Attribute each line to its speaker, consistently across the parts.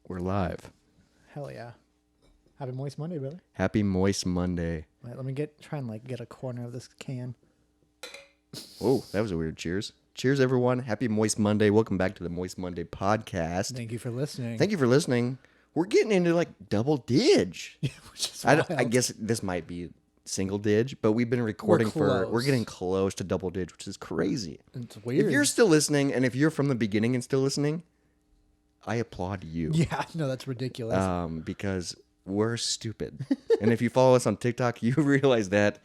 Speaker 1: We're live.
Speaker 2: Hell yeah. Happy Moist Monday, brother.
Speaker 1: Happy Moist Monday.
Speaker 2: Wait, let me try and get a corner of this can.
Speaker 1: Oh, that was a weird cheers. Cheers, everyone. Happy Moist Monday. Welcome back to the Moist Monday podcast.
Speaker 2: Thank you for listening.
Speaker 1: Thank you for listening. We're getting into like double dig.
Speaker 2: Yeah, which is wild.
Speaker 1: I guess this might be single dig, but we've been recording we're getting close to double dig, which is crazy.
Speaker 2: It's weird.
Speaker 1: If you're still listening, and if you're from the beginning and still listening, I applaud you.
Speaker 2: Yeah, no, that's ridiculous.
Speaker 1: Because we're stupid. And if you follow us on TikTok, you realize that.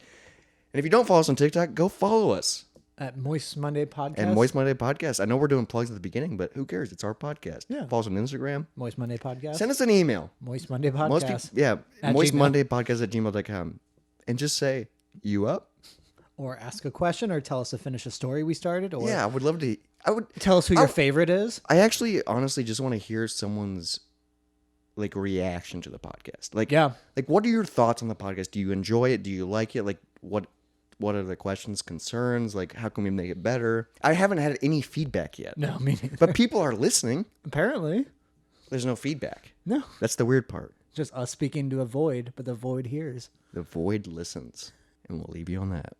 Speaker 1: And if you don't follow us on TikTok, go follow us.
Speaker 2: At Moist Monday Podcast.
Speaker 1: And Moist Monday Podcast. I know we're doing plugs at the beginning, but who cares? It's our podcast.
Speaker 2: Yeah.
Speaker 1: Follow us on Instagram.
Speaker 2: Moist Monday Podcast.
Speaker 1: Send us an email.
Speaker 2: Moist Monday Podcast.
Speaker 1: Moist Monday Podcast at gmail.com. And just say, you up?
Speaker 2: Or ask a question or tell us to finish a story we started. Or
Speaker 1: Yeah, I would love to.
Speaker 2: tell us who your favorite is.
Speaker 1: I actually, honestly, just want to hear someone's like reaction to the podcast. Like,
Speaker 2: Yeah.
Speaker 1: Like, what are your thoughts on the podcast? Do you enjoy it? Do you like it? Like, what are the questions, concerns? Like, how can we make it better? I haven't had any feedback yet.
Speaker 2: No, me neither.
Speaker 1: But people are listening.
Speaker 2: Apparently.
Speaker 1: There's no feedback.
Speaker 2: No.
Speaker 1: That's the weird part.
Speaker 2: Just us speaking to a void, but the void hears.
Speaker 1: The void listens. And we'll leave you on that.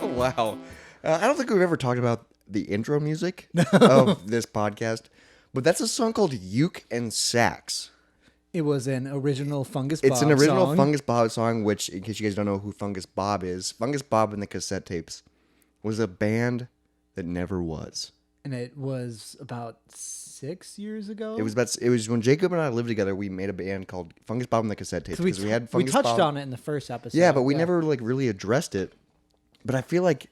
Speaker 1: Wow. I don't think we've ever talked about the intro music of this podcast, but that's a song called Uke and Sax.
Speaker 2: It was an original Fungus Bob
Speaker 1: It's an original
Speaker 2: song.
Speaker 1: Fungus Bob song, which, in case you guys don't know who Fungus Bob is, Fungus Bob and the Cassette Tapes was a band that never was.
Speaker 2: And it was about 6 years ago.
Speaker 1: It was when Jacob and I lived together. We made a band called Fungus Bob and the Cassette Tapes because we had Fungus
Speaker 2: We touched
Speaker 1: Bob.
Speaker 2: on it in the first episode.
Speaker 1: Yeah, but we never like really addressed it. But I feel like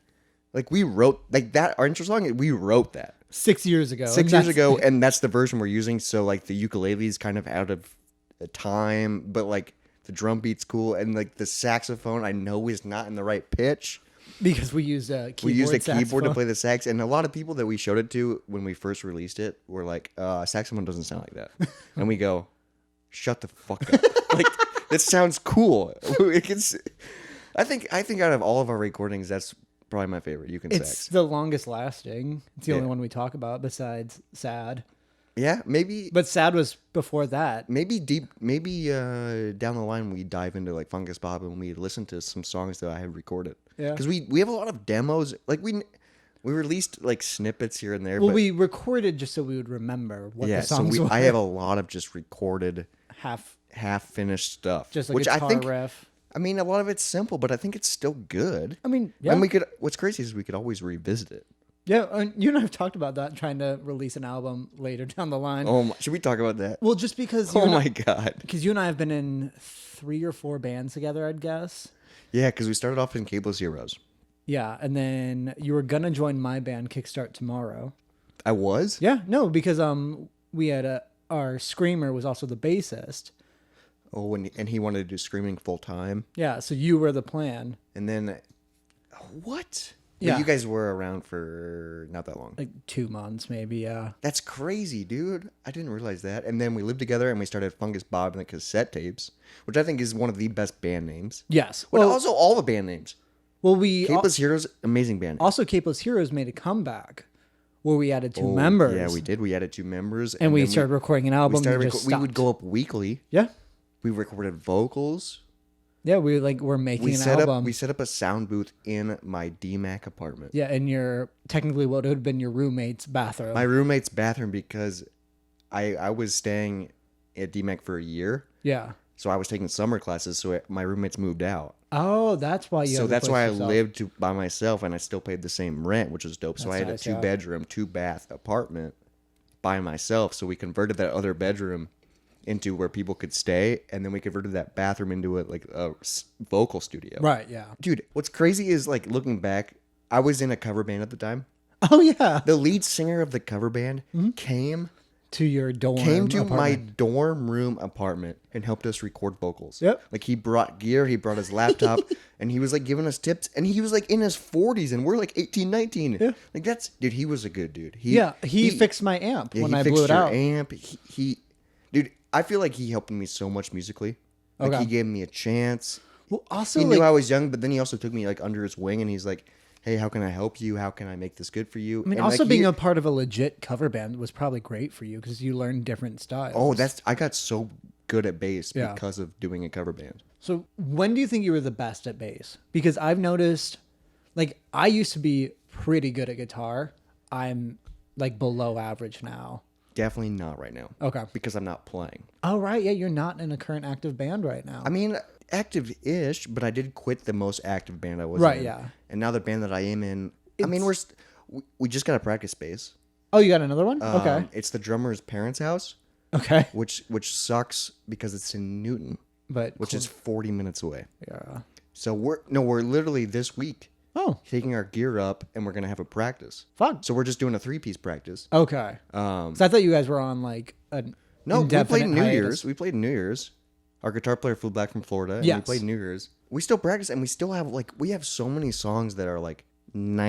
Speaker 1: we wrote like that. Our intro song, we wrote that
Speaker 2: 6 years ago.
Speaker 1: 6 years ago, and that's the version we're using. So like the ukulele is kind of out of time, but like the drum beat's cool, and like the saxophone I know is not in the right pitch.
Speaker 2: Because we used a keyboard.
Speaker 1: We used a keyboard to
Speaker 2: saxophone.
Speaker 1: play the sax, and a lot of people that we showed it to when we first released it were like, "Saxophone doesn't sound like that," and we go, "Shut the fuck up!" Like it sounds cool. I think out of all of our recordings, that's probably my favorite. You can
Speaker 2: It's
Speaker 1: sax.
Speaker 2: the longest lasting. It's the only
Speaker 1: Yeah.
Speaker 2: one we talk about besides Sad.
Speaker 1: Yeah, maybe.
Speaker 2: But Sad was before that.
Speaker 1: Maybe down the line we dive into like Fungus Bob and we listen to some songs that I have recorded.
Speaker 2: Yeah.
Speaker 1: Because we have a lot of demos. Like we released like snippets here and there.
Speaker 2: Well,
Speaker 1: but
Speaker 2: we recorded just so we would remember what the songs were.
Speaker 1: I have a lot of just recorded
Speaker 2: half
Speaker 1: finished stuff.
Speaker 2: just a
Speaker 1: which
Speaker 2: guitar
Speaker 1: I think,
Speaker 2: riff.
Speaker 1: I mean, a lot of it's simple, but I think it's still good.
Speaker 2: I mean, yeah.
Speaker 1: And what's crazy is we could always revisit it.
Speaker 2: Yeah, and you and I have talked about that, trying to release an album later down the line.
Speaker 1: Oh, should we talk about that?
Speaker 2: Well, just because
Speaker 1: God.
Speaker 2: Because you and I have been in 3 or 4 bands together, I'd guess.
Speaker 1: Yeah, because we started off in Cableless Heroes.
Speaker 2: Yeah, and then you were gonna join my band, Kickstart Tomorrow.
Speaker 1: I was?
Speaker 2: Yeah, no, because we had our screamer was also the bassist.
Speaker 1: Oh, and he wanted to do screaming full time.
Speaker 2: Yeah, so you were the plan.
Speaker 1: And then, what?
Speaker 2: Yeah.
Speaker 1: But you guys were around for not that long.
Speaker 2: Like 2 months, maybe, yeah.
Speaker 1: That's crazy, dude. I didn't realize that. And then we lived together and we started Fungus Bob and the Cassette Tapes, which I think is one of the best band names.
Speaker 2: Yes.
Speaker 1: But also all the band names.
Speaker 2: Well, we...
Speaker 1: Capeless Heroes, amazing band name.
Speaker 2: Also, Capeless Heroes made a comeback where we added 2 members.
Speaker 1: Yeah, we did. We added 2 members.
Speaker 2: And we started recording an album.
Speaker 1: We would go up weekly.
Speaker 2: Yeah.
Speaker 1: We recorded vocals.
Speaker 2: Yeah, we're making an album.
Speaker 1: We set up a sound booth in my DMAC apartment.
Speaker 2: Yeah, in your, technically what would have been your roommate's bathroom.
Speaker 1: My roommate's bathroom, because I was staying at DMAC for a year.
Speaker 2: Yeah.
Speaker 1: So I was taking summer classes, so my roommates moved out.
Speaker 2: Oh, that's why you
Speaker 1: So
Speaker 2: have
Speaker 1: that's
Speaker 2: the
Speaker 1: why I
Speaker 2: place yourself.
Speaker 1: lived by myself, and I still paid the same rent, which was dope. So I had a
Speaker 2: That's nice,
Speaker 1: 2-bedroom, 2-bath apartment by myself. So we converted that other bedroom into where people could stay, and then we converted that bathroom into a vocal studio.
Speaker 2: Right, yeah.
Speaker 1: Dude, what's crazy is like looking back, I was in a cover band at the time.
Speaker 2: Oh yeah.
Speaker 1: The lead singer of the cover band came
Speaker 2: To your dorm.
Speaker 1: to my
Speaker 2: apartment.
Speaker 1: dorm room apartment and helped us record vocals.
Speaker 2: Yep.
Speaker 1: Like he brought gear, he brought his laptop, and he was like giving us tips. And he was like in his 40s, and we're like 18, 19.
Speaker 2: Yeah.
Speaker 1: Like dude. He was a good dude.
Speaker 2: He fixed my amp when I blew it
Speaker 1: your
Speaker 2: out.
Speaker 1: Amp. Dude, I feel like he helped me so much musically. Like
Speaker 2: Okay.
Speaker 1: he gave me a chance.
Speaker 2: Well, also
Speaker 1: He
Speaker 2: like
Speaker 1: knew I was young, but then he also took me like under his wing, and he's like, "Hey, how can I help you? How can I make this good for you?"
Speaker 2: I mean,
Speaker 1: And
Speaker 2: also
Speaker 1: like,
Speaker 2: being a part of a legit cover band was probably great for you because you learned different styles.
Speaker 1: oh, I got so good at bass
Speaker 2: Yeah.
Speaker 1: because of doing a cover band.
Speaker 2: So when do you think you were the best at bass? Because I've noticed, like, I used to be pretty good at guitar. I'm like below average now.
Speaker 1: Definitely not right now.
Speaker 2: Okay.
Speaker 1: Because I'm not playing.
Speaker 2: Oh right, yeah, you're not in a current active band right now.
Speaker 1: I mean, active-ish, but I did quit the most active band I was
Speaker 2: Right,
Speaker 1: in.
Speaker 2: yeah.
Speaker 1: And now the band that I am in, I mean, we just got a practice space.
Speaker 2: Oh, you got another one? Okay.
Speaker 1: It's the drummer's parents' house,
Speaker 2: Okay.
Speaker 1: which sucks because it's in Newton,
Speaker 2: But
Speaker 1: which is 40 minutes away.
Speaker 2: yeah.
Speaker 1: So we're literally this week
Speaker 2: Oh,
Speaker 1: taking our gear up and we're gonna have a practice.
Speaker 2: fun.
Speaker 1: So we're just doing a 3-piece practice.
Speaker 2: Okay. So I thought you guys were on like a
Speaker 1: No, we played New
Speaker 2: hiatus.
Speaker 1: Year's. We played New Year's. Our guitar player flew back from Florida, and we
Speaker 2: Yes.
Speaker 1: played New Year's. We still practice, and we still have we have so many songs that are like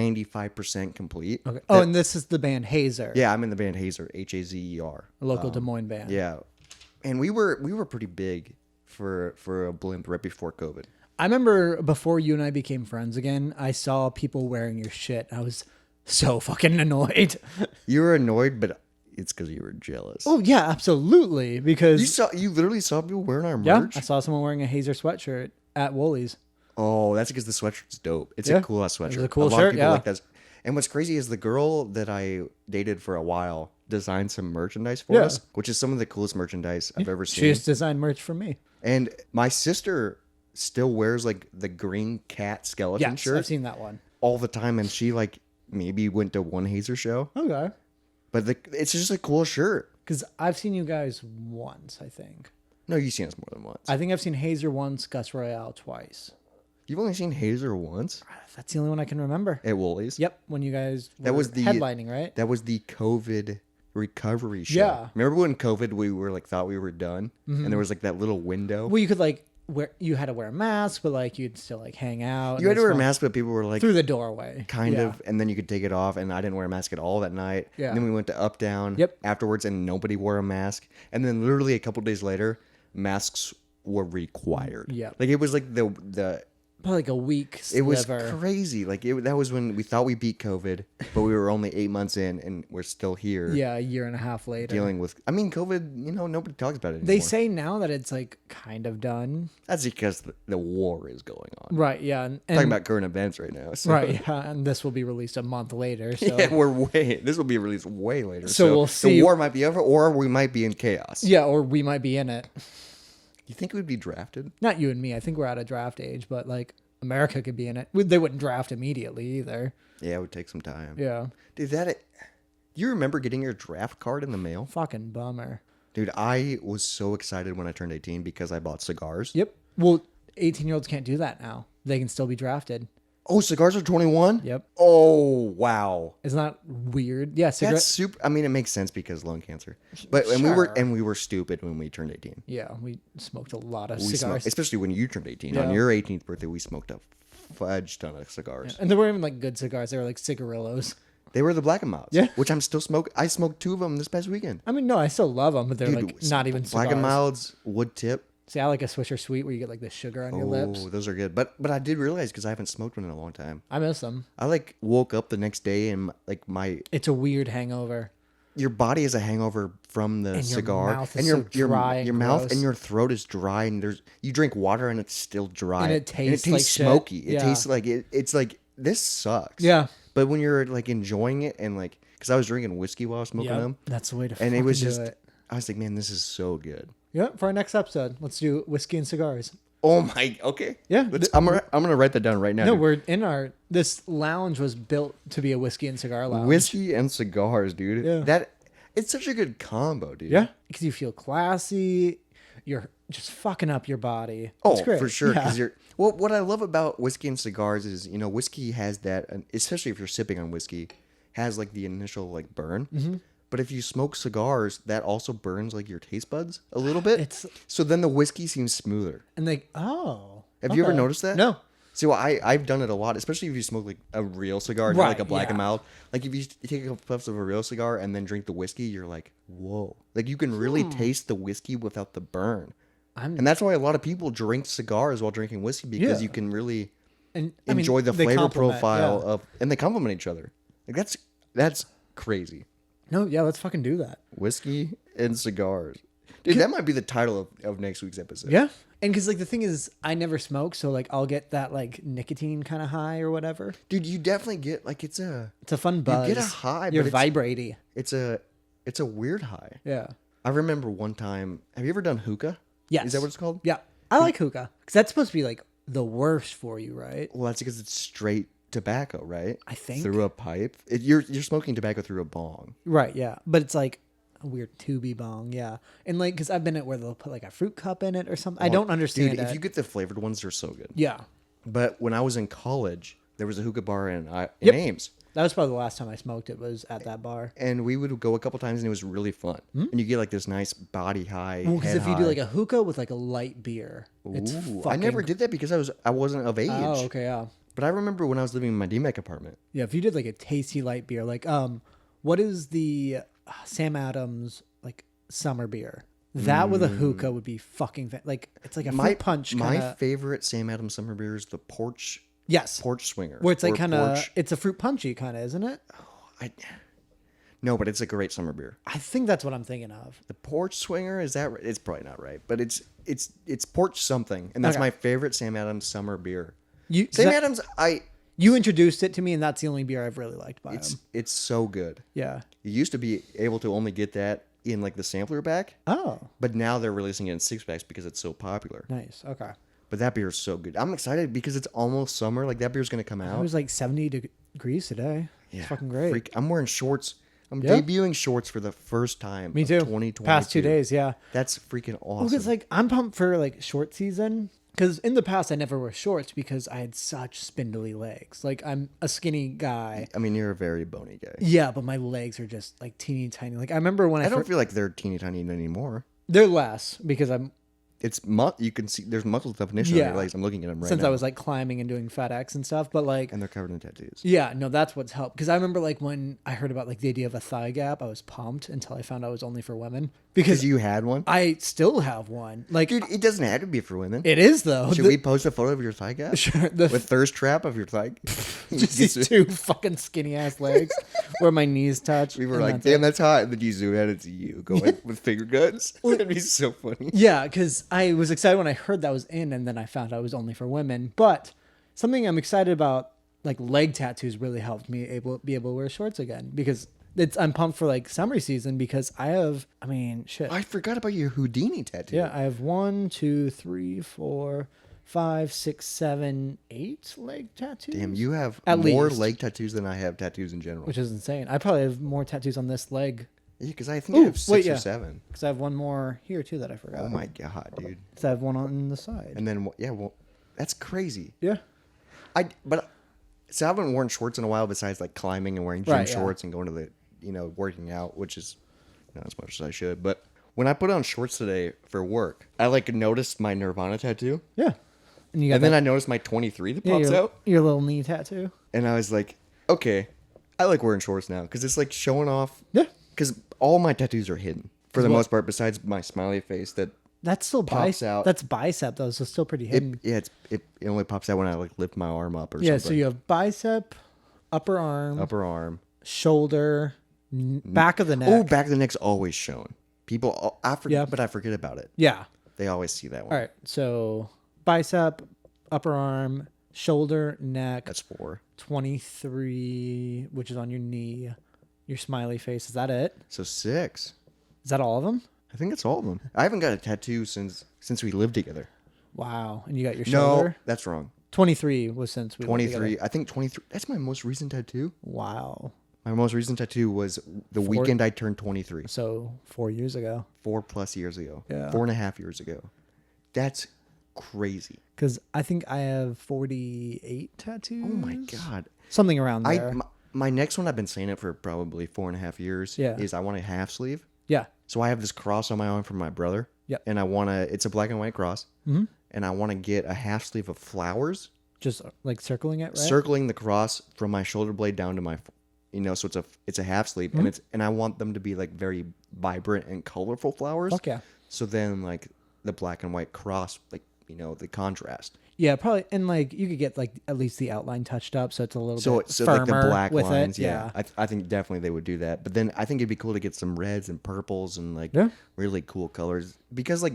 Speaker 1: 95% complete.
Speaker 2: Okay. Oh, and this is the band Hazer,
Speaker 1: Yeah, I'm in the band Hazer, Hazer.
Speaker 2: a local Des Moines band.
Speaker 1: Yeah, and we were pretty big for a blimp right before COVID.
Speaker 2: I remember before you and I became friends again, I saw people wearing your shit. I was so fucking annoyed.
Speaker 1: You were annoyed, but it's because you were jealous.
Speaker 2: Oh yeah, absolutely. Because
Speaker 1: You literally saw people wearing our
Speaker 2: yeah,
Speaker 1: merch.
Speaker 2: I saw someone wearing a Hazer sweatshirt at Woolies.
Speaker 1: Oh, that's because the sweatshirt's dope. It's
Speaker 2: Yeah.
Speaker 1: a cool ass sweatshirt.
Speaker 2: It's a cool
Speaker 1: lot
Speaker 2: shirt,
Speaker 1: of people
Speaker 2: yeah.
Speaker 1: like that. And what's crazy is the girl that I dated for a while designed some merchandise for
Speaker 2: Yeah.
Speaker 1: us, which is some of the coolest merchandise I've ever
Speaker 2: She
Speaker 1: seen.
Speaker 2: just designed merch for me.
Speaker 1: And my sister still wears like the green cat skeleton
Speaker 2: Yes,
Speaker 1: shirt
Speaker 2: I've seen that one.
Speaker 1: all the time, and she like maybe went to one Hazer show,
Speaker 2: Okay.
Speaker 1: but it's just a cool shirt.
Speaker 2: Because I've seen you guys once, I think.
Speaker 1: No, you've seen us more than once.
Speaker 2: I think I've seen Hazer once, Gus Royale twice.
Speaker 1: You've only seen Hazer once
Speaker 2: That's the only one I can remember.
Speaker 1: at Woolies.
Speaker 2: Yep, when you guys were
Speaker 1: That was the
Speaker 2: headlining, right?
Speaker 1: That was the COVID recovery show.
Speaker 2: Yeah.
Speaker 1: Remember when COVID we were like thought we were done, and there was like that little window.
Speaker 2: Well, you could like you had to wear a mask, but like you'd still like hang out.
Speaker 1: You had to wear a
Speaker 2: mask
Speaker 1: mask, but people were like
Speaker 2: through the doorway,
Speaker 1: kind
Speaker 2: Yeah.
Speaker 1: of, and then you could take it off. And I didn't wear a mask at all that night.
Speaker 2: Yeah.
Speaker 1: And then we went to Up Down.
Speaker 2: Yep.
Speaker 1: Afterwards, and nobody wore a mask. And then literally a couple days later, masks were required.
Speaker 2: Yeah.
Speaker 1: Like it was like the
Speaker 2: Probably like a week
Speaker 1: it was
Speaker 2: sliver.
Speaker 1: crazy. Like that was when we thought we beat COVID, but we were only 8 months in, and we're still here.
Speaker 2: Yeah, a year and a half later.
Speaker 1: Dealing with, I mean, COVID. You know, nobody talks about it anymore.
Speaker 2: They say now that it's like kind of done.
Speaker 1: That's because the war is going on.
Speaker 2: Right. Yeah. And,
Speaker 1: Talking about current events right now. So.
Speaker 2: right. Yeah. And this will be released a month later. So
Speaker 1: Yeah, this will be released way later.
Speaker 2: So we'll see.
Speaker 1: The war might be over, or we might be in chaos.
Speaker 2: yeah, or we might be in it.
Speaker 1: You think we'd be drafted?
Speaker 2: Not you and me. I think we're out of draft age, but like America could be in it. They wouldn't draft immediately either.
Speaker 1: Yeah, it would take some time.
Speaker 2: Yeah.
Speaker 1: Dude, do you remember getting your draft card in the mail?
Speaker 2: Fucking bummer.
Speaker 1: Dude, I was so excited when I turned 18 because I bought cigars.
Speaker 2: Yep. Well, 18-year-olds can't do that now. They can still be drafted.
Speaker 1: Oh, cigars are 21?
Speaker 2: Yep.
Speaker 1: Oh, wow.
Speaker 2: Isn't that weird? Yeah,
Speaker 1: That's
Speaker 2: cigarette.
Speaker 1: super. I mean, it makes sense because lung cancer. But
Speaker 2: Sure.
Speaker 1: we were stupid when we turned 18.
Speaker 2: Yeah, we smoked a lot of
Speaker 1: We
Speaker 2: cigars.
Speaker 1: smoked, especially when you turned 18.
Speaker 2: Yeah.
Speaker 1: On your 18th birthday, we smoked a fudge ton of cigars.
Speaker 2: And they weren't even like good cigars. They were like cigarillos.
Speaker 1: They were the Black and Milds.
Speaker 2: Yeah.
Speaker 1: Which I'm still smoking. I smoked 2 of them this past weekend.
Speaker 2: I mean, no, I still love them, but they're
Speaker 1: Dude,
Speaker 2: like not even cigars.
Speaker 1: Black and Milds, wood tip.
Speaker 2: See, I like a Swisher Sweet where you get like the sugar on your lips.
Speaker 1: Oh, those are good. But I did realize because I haven't smoked one in a long time.
Speaker 2: I miss them.
Speaker 1: I like woke up the next day and like
Speaker 2: It's a weird hangover.
Speaker 1: your body has a hangover from the
Speaker 2: And your
Speaker 1: cigar,
Speaker 2: mouth is
Speaker 1: and
Speaker 2: so dry and
Speaker 1: your mouth
Speaker 2: gross.
Speaker 1: and your throat is dry, and you drink water and it's still dry,
Speaker 2: And it tastes like shit.
Speaker 1: smoky. It
Speaker 2: Yeah.
Speaker 1: tastes like it's like this sucks.
Speaker 2: Yeah.
Speaker 1: But when you're like enjoying it and like, because I was drinking whiskey while I was smoking them,
Speaker 2: That's the way to
Speaker 1: and
Speaker 2: fucking
Speaker 1: it was
Speaker 2: do
Speaker 1: just,
Speaker 2: it.
Speaker 1: I was like, man, this is so good.
Speaker 2: Yeah, for our next episode, let's do whiskey and cigars.
Speaker 1: Oh my, okay.
Speaker 2: Yeah.
Speaker 1: I'm gonna write that down right now.
Speaker 2: No,
Speaker 1: dude.
Speaker 2: this lounge was built to be a whiskey and cigar lounge.
Speaker 1: Whiskey and cigars, dude.
Speaker 2: Yeah.
Speaker 1: It's such a good combo, dude.
Speaker 2: Yeah. Because you feel classy. You're just fucking up your body.
Speaker 1: Oh,
Speaker 2: It's great.
Speaker 1: for sure.
Speaker 2: Yeah.
Speaker 1: Because what I love about whiskey and cigars is, whiskey has that, and especially if you're sipping on whiskey, has like the initial like burn.
Speaker 2: Mm-hmm.
Speaker 1: But if you smoke cigars, that also burns like your taste buds a little bit.
Speaker 2: It's
Speaker 1: So then the whiskey seems smoother.
Speaker 2: and like oh.
Speaker 1: Have you ever
Speaker 2: okay.
Speaker 1: noticed that?
Speaker 2: No.
Speaker 1: So I've done it a lot, especially if you smoke like a real cigar, not
Speaker 2: Right,
Speaker 1: like a black and
Speaker 2: yeah.
Speaker 1: mild. Like if you take a couple puffs of a real cigar and then drink the whiskey, you're like, whoa! Like you can really taste the whiskey without the burn, and that's why a lot of people drink cigars while drinking whiskey because
Speaker 2: Yeah.
Speaker 1: you can really
Speaker 2: And
Speaker 1: enjoy the
Speaker 2: they
Speaker 1: flavor
Speaker 2: complement,
Speaker 1: profile
Speaker 2: yeah.
Speaker 1: of, and they complement each other. Like that's crazy.
Speaker 2: No, yeah, let's fucking do that.
Speaker 1: Whiskey and cigars, dude. That might be the title of next week's episode.
Speaker 2: Yeah. And because like the thing is, I never smoke, so like I'll get that like nicotine kind of high or whatever.
Speaker 1: Dude, you definitely get like it's a
Speaker 2: fun buzz.
Speaker 1: get a high,
Speaker 2: You're
Speaker 1: but
Speaker 2: vibrating.
Speaker 1: it's a weird high.
Speaker 2: Yeah.
Speaker 1: I remember one time. Have you ever done hookah?
Speaker 2: Yes.
Speaker 1: Is that what it's called?
Speaker 2: Yeah. I like hookah because that's supposed to be like the worst for you, right?
Speaker 1: Well, that's because it's straight tobacco, right?
Speaker 2: I think.
Speaker 1: Through a pipe. You're smoking tobacco through a bong.
Speaker 2: Right. Yeah. But it's like a weird tubey bong. Yeah. And like, because I've been at where they'll put like a fruit cup in it or something. I don't understand
Speaker 1: Dude,
Speaker 2: it.
Speaker 1: if you get the flavored ones, they're so good.
Speaker 2: Yeah.
Speaker 1: But when I was in college, there was a hookah bar in
Speaker 2: Yep.
Speaker 1: Ames.
Speaker 2: That was probably the last time I smoked it was at that bar.
Speaker 1: And we would go a couple times and it was really fun. And you get like this nice body high.
Speaker 2: Well, because
Speaker 1: head
Speaker 2: if you do
Speaker 1: high.
Speaker 2: like a hookah with like a light beer, it's
Speaker 1: Ooh,
Speaker 2: fucking...
Speaker 1: I never did that because I wasn't of age.
Speaker 2: Oh, okay. Yeah.
Speaker 1: But I remember when I was living in my DMAC apartment.
Speaker 2: Yeah, if you did like a tasty light beer, like what is the Sam Adams like summer beer? That with a hookah would be fucking like it's like a fruit punch kind
Speaker 1: My
Speaker 2: of.
Speaker 1: favorite Sam Adams summer beer is the porch
Speaker 2: Yes,
Speaker 1: swinger.
Speaker 2: where it's like
Speaker 1: or
Speaker 2: kind of
Speaker 1: porch-
Speaker 2: it's a fruit punchy kind of, isn't it?
Speaker 1: No, but it's a great summer beer.
Speaker 2: I think that's what I'm thinking of.
Speaker 1: The porch swinger, is that right? It's probably not right, but it's porch something, and that's
Speaker 2: Okay.
Speaker 1: my favorite Sam Adams summer beer.
Speaker 2: You
Speaker 1: Sam
Speaker 2: that-
Speaker 1: Adams,
Speaker 2: you introduced it to me, and that's the only beer I've really liked by him.
Speaker 1: it's so good.
Speaker 2: Yeah.
Speaker 1: You used to be able to only get that in like the sampler pack,
Speaker 2: Oh,
Speaker 1: but now they're releasing it in 6-packs because it's so popular.
Speaker 2: nice. Okay.
Speaker 1: But that beer is so good. I'm excited because it's almost summer. Like that beer's gonna come
Speaker 2: It
Speaker 1: out.
Speaker 2: was like 70 degrees today. It's fucking great.
Speaker 1: I'm wearing shorts. I'm
Speaker 2: Yeah.
Speaker 1: debuting shorts for the first time.
Speaker 2: Me
Speaker 1: of
Speaker 2: too.
Speaker 1: 2022.
Speaker 2: Past 2 days, yeah.
Speaker 1: That's freaking awesome.
Speaker 2: Because like I'm pumped for like short season. Because in the past I never wore shorts because I had such spindly legs. Like I'm a skinny guy.
Speaker 1: I mean, you're a very bony guy.
Speaker 2: Yeah, but my legs are just like teeny tiny. Like I remember when
Speaker 1: I don't feel like they're teeny tiny anymore.
Speaker 2: they're less because I'm
Speaker 1: You can see there's muscle definition on
Speaker 2: Yeah.
Speaker 1: your legs. I'm looking at them right
Speaker 2: since
Speaker 1: now.
Speaker 2: I was like climbing and doing FedEx and stuff. But like
Speaker 1: and they're covered in tattoos.
Speaker 2: yeah, no, that's what's helped. Because I remember like when I heard about like the idea of a thigh gap, I was pumped until I found out it was only for women. Because
Speaker 1: Because you had one,
Speaker 2: I still have one. Like
Speaker 1: dude. It doesn't have to be for women.
Speaker 2: it is though.
Speaker 1: Should we post a photo of your thigh gap
Speaker 2: Sure.
Speaker 1: with thirst trap of your thigh?
Speaker 2: Just these two fucking skinny ass legs where my knees touch.
Speaker 1: We were
Speaker 2: and
Speaker 1: like,
Speaker 2: that's
Speaker 1: damn,
Speaker 2: it.
Speaker 1: that's hot. And then you zoom out, it's you going with finger guns. That'd be so funny.
Speaker 2: Yeah, because I was excited when I heard that was in, and then I found out it was only for women. But something I'm excited about, like leg tattoos, really helped me be able to wear shorts again because I'm pumped for like summer season because shit.
Speaker 1: I forgot about your Houdini tattoo.
Speaker 2: Yeah, I have 1, 2, 3, 4, 5, 6, 7, 8 leg tattoos.
Speaker 1: Damn, you have
Speaker 2: At
Speaker 1: more
Speaker 2: least.
Speaker 1: leg tattoos than I have tattoos in general.
Speaker 2: Which is insane. I probably have more tattoos on this leg
Speaker 1: Yeah, because I think I have 6
Speaker 2: yeah.
Speaker 1: or 7.
Speaker 2: because I have one more here too that I forgot.
Speaker 1: Oh my god, dude!
Speaker 2: Because I have one on the side.
Speaker 1: And then well, that's crazy.
Speaker 2: Yeah.
Speaker 1: So I haven't worn shorts in a while besides like climbing and wearing gym
Speaker 2: Right, yeah.
Speaker 1: shorts and going to the working out, which is not as much as I should. But when I put on shorts today for work, I like noticed my Nirvana tattoo,
Speaker 2: Yeah. And you got
Speaker 1: and then I noticed my 23 that pops out,
Speaker 2: your little knee tattoo.
Speaker 1: and I was like, okay, I like wearing shorts now because it's like showing off.
Speaker 2: Yeah.
Speaker 1: Because all my tattoos are hidden for the
Speaker 2: What?
Speaker 1: most part, besides my smiley face that.
Speaker 2: That's still
Speaker 1: Pops out.
Speaker 2: That's bicep though, so still pretty hidden.
Speaker 1: It only pops out when I like lift my arm up or
Speaker 2: Yeah,
Speaker 1: something.
Speaker 2: so you have bicep, upper arm,
Speaker 1: Upper arm.
Speaker 2: shoulder, back of the neck.
Speaker 1: Oh, back of the neck's always shown. People, I forget,
Speaker 2: Yeah.
Speaker 1: but I forget about it.
Speaker 2: Yeah.
Speaker 1: They always see that one.
Speaker 2: All right. So bicep, upper arm, shoulder, neck.
Speaker 1: That's 4.
Speaker 2: 23, which is on your knee. Your smiley face. Is that it?
Speaker 1: So 6.
Speaker 2: Is that all of them?
Speaker 1: I think that's all of them. I haven't got a tattoo since we lived together.
Speaker 2: Wow. And you got your
Speaker 1: No,
Speaker 2: shoulder?
Speaker 1: that's wrong.
Speaker 2: 23 was since we lived
Speaker 1: 23.
Speaker 2: together.
Speaker 1: I think 23. That's my most recent tattoo.
Speaker 2: Wow.
Speaker 1: My most recent tattoo was the weekend I turned 23.
Speaker 2: So 4 years ago.
Speaker 1: 4+ years ago.
Speaker 2: Yeah.
Speaker 1: 4.5 years ago. That's crazy.
Speaker 2: Because I think I have 48 tattoos.
Speaker 1: Oh my god.
Speaker 2: Something around there.
Speaker 1: My next one, I've been saying it for probably 4.5 years.
Speaker 2: Yeah.
Speaker 1: Is I want a half sleeve.
Speaker 2: Yeah.
Speaker 1: So I have this cross on my arm from my brother.
Speaker 2: Yep.
Speaker 1: And it's a black and white cross. Mm-hmm. And I want to get a half sleeve of flowers.
Speaker 2: Just like circling it, right?
Speaker 1: Circling the cross from my shoulder blade down to my, so it's a half sleeve, and I want them to be like very vibrant and colorful flowers.
Speaker 2: Okay.
Speaker 1: So then like the black and white cross, like the contrast.
Speaker 2: Yeah, probably, and like you could get like at least the outline touched up, so it's a little bit
Speaker 1: So
Speaker 2: firmer
Speaker 1: like the black
Speaker 2: with
Speaker 1: lines,
Speaker 2: it.
Speaker 1: yeah. I think definitely they would do that. But then I think it'd be cool to get some reds and purples and like really cool colors, because like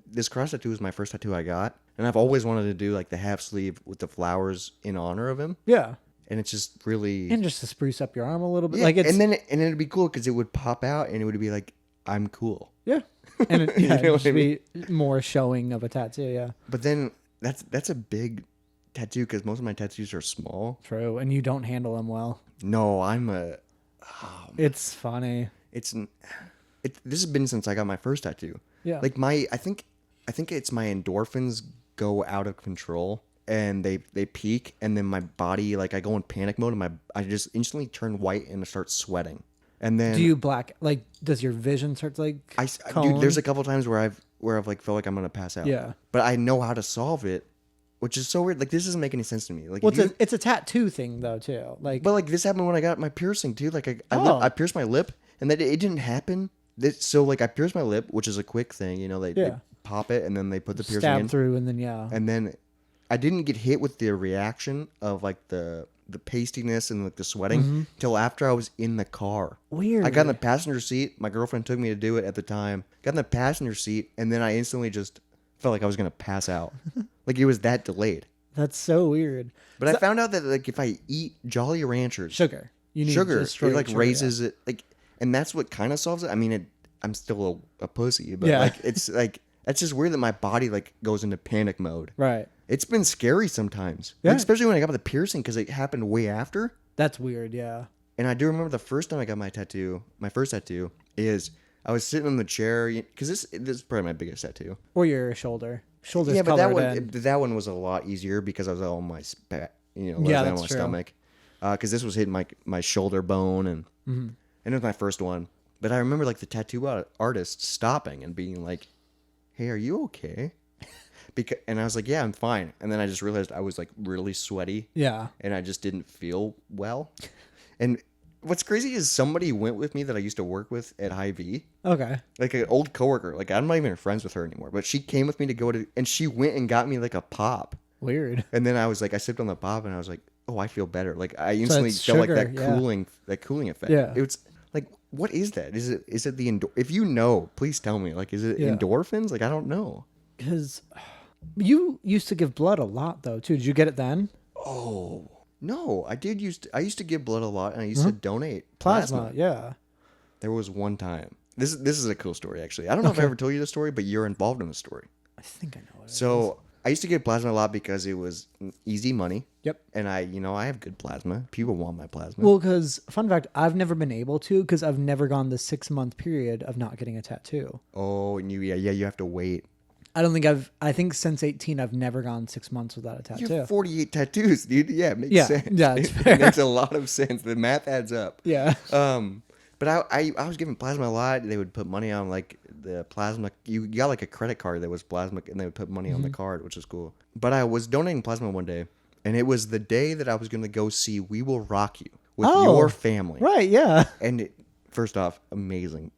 Speaker 1: this cross tattoo was my first tattoo I got, and I've always wanted to do like the half sleeve with the flowers in honor of him.
Speaker 2: Yeah.
Speaker 1: And it's just really,
Speaker 2: And just to spruce up your arm a little bit,
Speaker 1: yeah,
Speaker 2: like it's
Speaker 1: and then it'd be cool because it would pop out and it would be like, I'm cool.
Speaker 2: yeah, and it,
Speaker 1: You know
Speaker 2: it'd
Speaker 1: what I
Speaker 2: be more showing of a tattoo. Yeah,
Speaker 1: But then that's a big tattoo because most of my tattoos are small.
Speaker 2: true, and you don't handle them well.
Speaker 1: No,
Speaker 2: It's funny.
Speaker 1: this has been since I got my first tattoo.
Speaker 2: Yeah,
Speaker 1: Like I think it's my endorphins go out of control and they peak, and then my body, like I go in panic mode and I just instantly turn white and start sweating. And then
Speaker 2: do you black? Like, does your vision start to like?
Speaker 1: dude, there's a couple times where I've like felt like I'm gonna pass out.
Speaker 2: Yeah.
Speaker 1: But I know how to solve it, which is so weird. Like this doesn't make any sense to me. Like
Speaker 2: Well, it's a tattoo thing though too. Like,
Speaker 1: but like this happened when I got my piercing too. Like I pierced my lip, and that it didn't happen. So like I pierced my lip, which is a quick thing. They pop it and then they put the piercing
Speaker 2: stab
Speaker 1: in
Speaker 2: through, and then
Speaker 1: and then I didn't get hit with the reaction of like the pastiness and like the sweating till after I was in the car.
Speaker 2: Weird.
Speaker 1: I got in the passenger seat. My girlfriend took me to do it at the time. Got in the passenger seat, and then I instantly just felt like I was gonna pass out. Like it was that delayed.
Speaker 2: That's so weird.
Speaker 1: But I found out that like if I eat Jolly Ranchers,
Speaker 2: Sugar. You need
Speaker 1: sugar,
Speaker 2: just
Speaker 1: it
Speaker 2: straight
Speaker 1: like
Speaker 2: sugar,
Speaker 1: raises it, like, and that's what kind of solves it. I mean, I'm still a pussy, but like it's like that's just weird that my body like goes into panic mode.
Speaker 2: Right.
Speaker 1: It's been scary sometimes,
Speaker 2: Yeah.
Speaker 1: like, especially when I got the piercing because it happened way after.
Speaker 2: That's weird. Yeah.
Speaker 1: And I do remember the first time I got my first tattoo is I was sitting in the chair because this is probably my biggest tattoo.
Speaker 2: Or your shoulder. Shoulder's
Speaker 1: Yeah, but
Speaker 2: colored
Speaker 1: that one was a lot easier because I was on my back,
Speaker 2: Yeah,
Speaker 1: on
Speaker 2: that's
Speaker 1: my
Speaker 2: true.
Speaker 1: stomach. Because this was hitting my shoulder bone, and it was my first one. But I remember like the tattoo artist stopping and being like, "Hey, are you okay?" And I was like, "Yeah, I'm fine." And then I just realized I was like really sweaty.
Speaker 2: Yeah.
Speaker 1: And I just didn't feel well. And what's crazy is somebody went with me that I used to work with at Hy-Vee.
Speaker 2: Okay.
Speaker 1: Like an old coworker. Like I'm not even friends with her anymore. But she came with me to go to, and she went and got me like a pop.
Speaker 2: Weird.
Speaker 1: And then I was like, I sipped on the pop, and I was like, oh, I feel better. Like I instantly
Speaker 2: it's
Speaker 1: felt
Speaker 2: sugar,
Speaker 1: like
Speaker 2: yeah.
Speaker 1: that cooling effect.
Speaker 2: Yeah.
Speaker 1: It was like, what is that? Is it the if you know, please tell me. Like, is it endorphins? Like I don't know.
Speaker 2: Because you used to give blood a lot though too. Did you get it then?
Speaker 1: Oh no, I used to give blood a lot, and I used to donate
Speaker 2: Plasma. Yeah.
Speaker 1: There was one time. This is a cool story actually. I don't know if I ever told you the story, but you're involved in the story.
Speaker 2: I think I know it.
Speaker 1: So I used to give plasma a lot because it was easy money.
Speaker 2: Yep.
Speaker 1: And I have good plasma. People want my plasma.
Speaker 2: Well, because fun fact, I've never been able to because I've never gone the 6-month period of not getting a tattoo.
Speaker 1: Oh, and you have to wait.
Speaker 2: I think since 18, I've never gone 6 months without a tattoo.
Speaker 1: You have 48 tattoos, dude. Yeah, it makes
Speaker 2: Yeah,
Speaker 1: sense.
Speaker 2: yeah, it's fair.
Speaker 1: It makes a lot of sense. The math adds up.
Speaker 2: Yeah.
Speaker 1: But I was giving plasma a lot. They would put money on like the plasma. You got like a credit card that was plasma, and they would put money on the card, which is cool. But I was donating plasma one day, and it was the day that I was going to go see We Will Rock You with your family.
Speaker 2: Right, yeah.
Speaker 1: And first off, amazing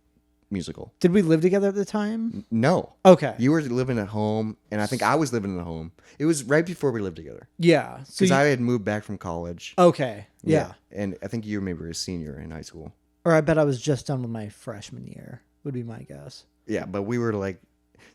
Speaker 1: musical.
Speaker 2: Did we live together at the time?
Speaker 1: No.
Speaker 2: Okay.
Speaker 1: You were living at home, and I think I was living at home. It was right before we lived together.
Speaker 2: Yeah.
Speaker 1: Because I had moved back from college.
Speaker 2: Okay. Yeah.
Speaker 1: And I think you maybe were a senior in high school.
Speaker 2: Or I bet I was just done with my freshman year, would be my guess.
Speaker 1: Yeah, but we were like...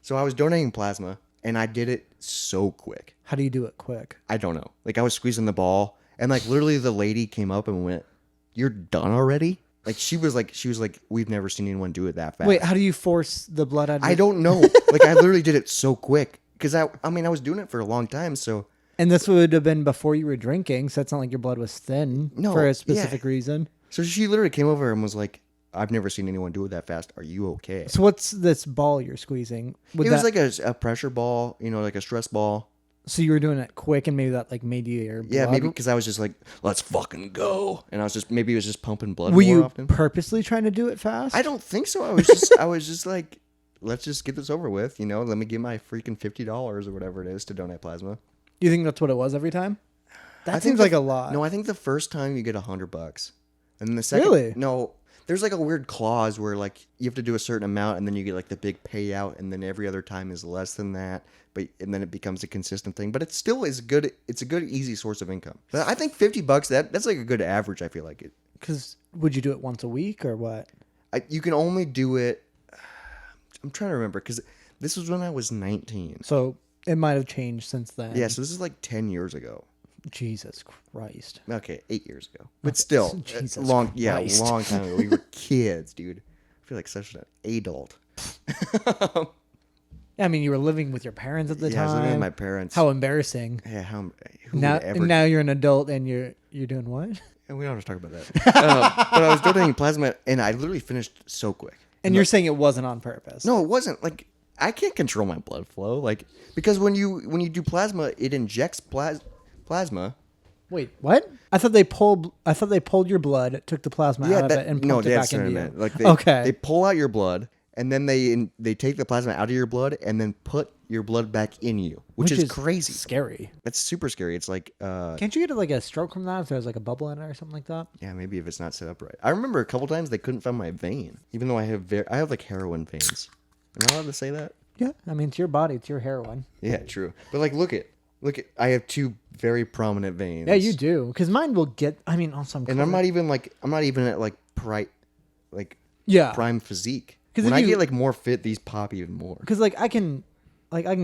Speaker 1: So I was donating plasma, and I did it so quick.
Speaker 2: How do you do it quick?
Speaker 1: I don't know. Like, I was squeezing the ball, and like literally the lady came up and went, "You're done already?" Like she was like, we've never seen anyone do it that fast.
Speaker 2: Wait, how do you force the blood out of
Speaker 1: I don't know. Like I literally did it so quick because I was doing it for a long time. So
Speaker 2: And this would have been before you were drinking, so it's not like your blood was thin for a specific reason.
Speaker 1: So she literally came over and was like, "I've never seen anyone do it that fast. Are you okay?"
Speaker 2: So what's this ball you're squeezing?
Speaker 1: It was like a pressure ball, like a stress ball.
Speaker 2: So you were doing it quick, and maybe that like made your blood.
Speaker 1: Yeah, maybe because I was just like, let's fucking go, and I was just maybe it was just pumping blood
Speaker 2: Were
Speaker 1: more
Speaker 2: you
Speaker 1: often.
Speaker 2: purposely trying to do it fast?
Speaker 1: I don't think so. I was just like, let's just get this over with. Let me give my freaking $50 or whatever it is to donate plasma.
Speaker 2: Do you think that's what it was every time? That
Speaker 1: I
Speaker 2: seems
Speaker 1: think
Speaker 2: like a lot.
Speaker 1: No, I think the first time you get $100, and then the second,
Speaker 2: Really?
Speaker 1: no, there's like a weird clause where like you have to do a certain amount, and then you get like the big payout, and then every other time is less than that. And then it becomes a consistent thing. But it still is good. It's a good, easy source of income. But I think $50 that's like a good average. I feel like it.
Speaker 2: Because would you do it once a week or what?
Speaker 1: You can only do it. I'm trying to remember because this was when I was 19.
Speaker 2: So it might have changed since then.
Speaker 1: Yeah, so this is like 10 years ago.
Speaker 2: Jesus Christ.
Speaker 1: Okay, 8 years ago. But still,
Speaker 2: Jesus
Speaker 1: long
Speaker 2: Christ.
Speaker 1: time ago. We were kids, dude. I feel like such an adult.
Speaker 2: I mean, you were living with your parents at the
Speaker 1: Yeah, I was
Speaker 2: time.
Speaker 1: living with my parents.
Speaker 2: How embarrassing.
Speaker 1: Yeah, who
Speaker 2: Now,
Speaker 1: would ever?
Speaker 2: now you're an adult and you're doing what?
Speaker 1: And we don't have to talk about that. But I was donating plasma, and I literally finished so quick.
Speaker 2: And you're saying it wasn't on purpose?
Speaker 1: No, it wasn't. Like, I can't control my blood flow. Like, because when you do plasma, it injects plasma.
Speaker 2: Wait, what? I thought they pulled your blood, took the plasma out of it, and pumped it back into you.
Speaker 1: Like
Speaker 2: Okay.
Speaker 1: They pull out your blood, and then they take the plasma out of your blood, and then put your blood back in you, which is crazy.
Speaker 2: Scary.
Speaker 1: That's super scary. It's like,
Speaker 2: Can't you get like a stroke from that if there's like a bubble in it or something like that?
Speaker 1: yeah, maybe if it's not set up right. I remember a couple times they couldn't find my vein, even though I have like heroin veins. Am I allowed to say that?
Speaker 2: Yeah, I mean, it's your body, it's your heroin.
Speaker 1: Yeah, true. But like, look at, I have two very prominent veins.
Speaker 2: Yeah, you do. Because mine will get. I mean, also
Speaker 1: And I'm not even at like
Speaker 2: yeah,
Speaker 1: prime physique.
Speaker 2: 'Cause
Speaker 1: When
Speaker 2: if
Speaker 1: I
Speaker 2: you-
Speaker 1: get like more fit, these pop even more.
Speaker 2: because I can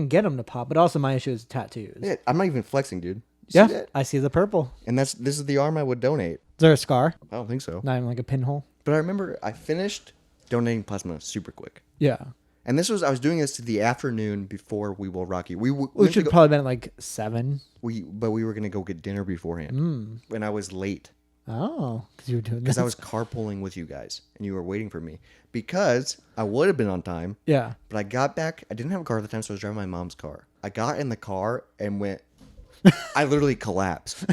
Speaker 2: get them to pop, but also my issue is tattoos.
Speaker 1: Yeah, I'm not even flexing, dude. You see that?
Speaker 2: I see the purple.
Speaker 1: And this is the arm I would donate.
Speaker 2: Is there a scar?
Speaker 1: I don't think so.
Speaker 2: Not even like a pinhole.
Speaker 1: But I remember I finished donating plasma super quick.
Speaker 2: Yeah,
Speaker 1: And I was doing this to the afternoon before We Will Rock You.
Speaker 2: which should probably been at like 7.
Speaker 1: But we were gonna go get dinner beforehand. And I was late
Speaker 2: Oh, because you were doing
Speaker 1: because
Speaker 2: this.
Speaker 1: I was carpooling with you guys, and you were waiting for me. Because I would have been on time,
Speaker 2: Yeah.
Speaker 1: but I got back. I didn't have a car at the time, so I was driving my mom's car. I got in the car and went. I literally collapsed.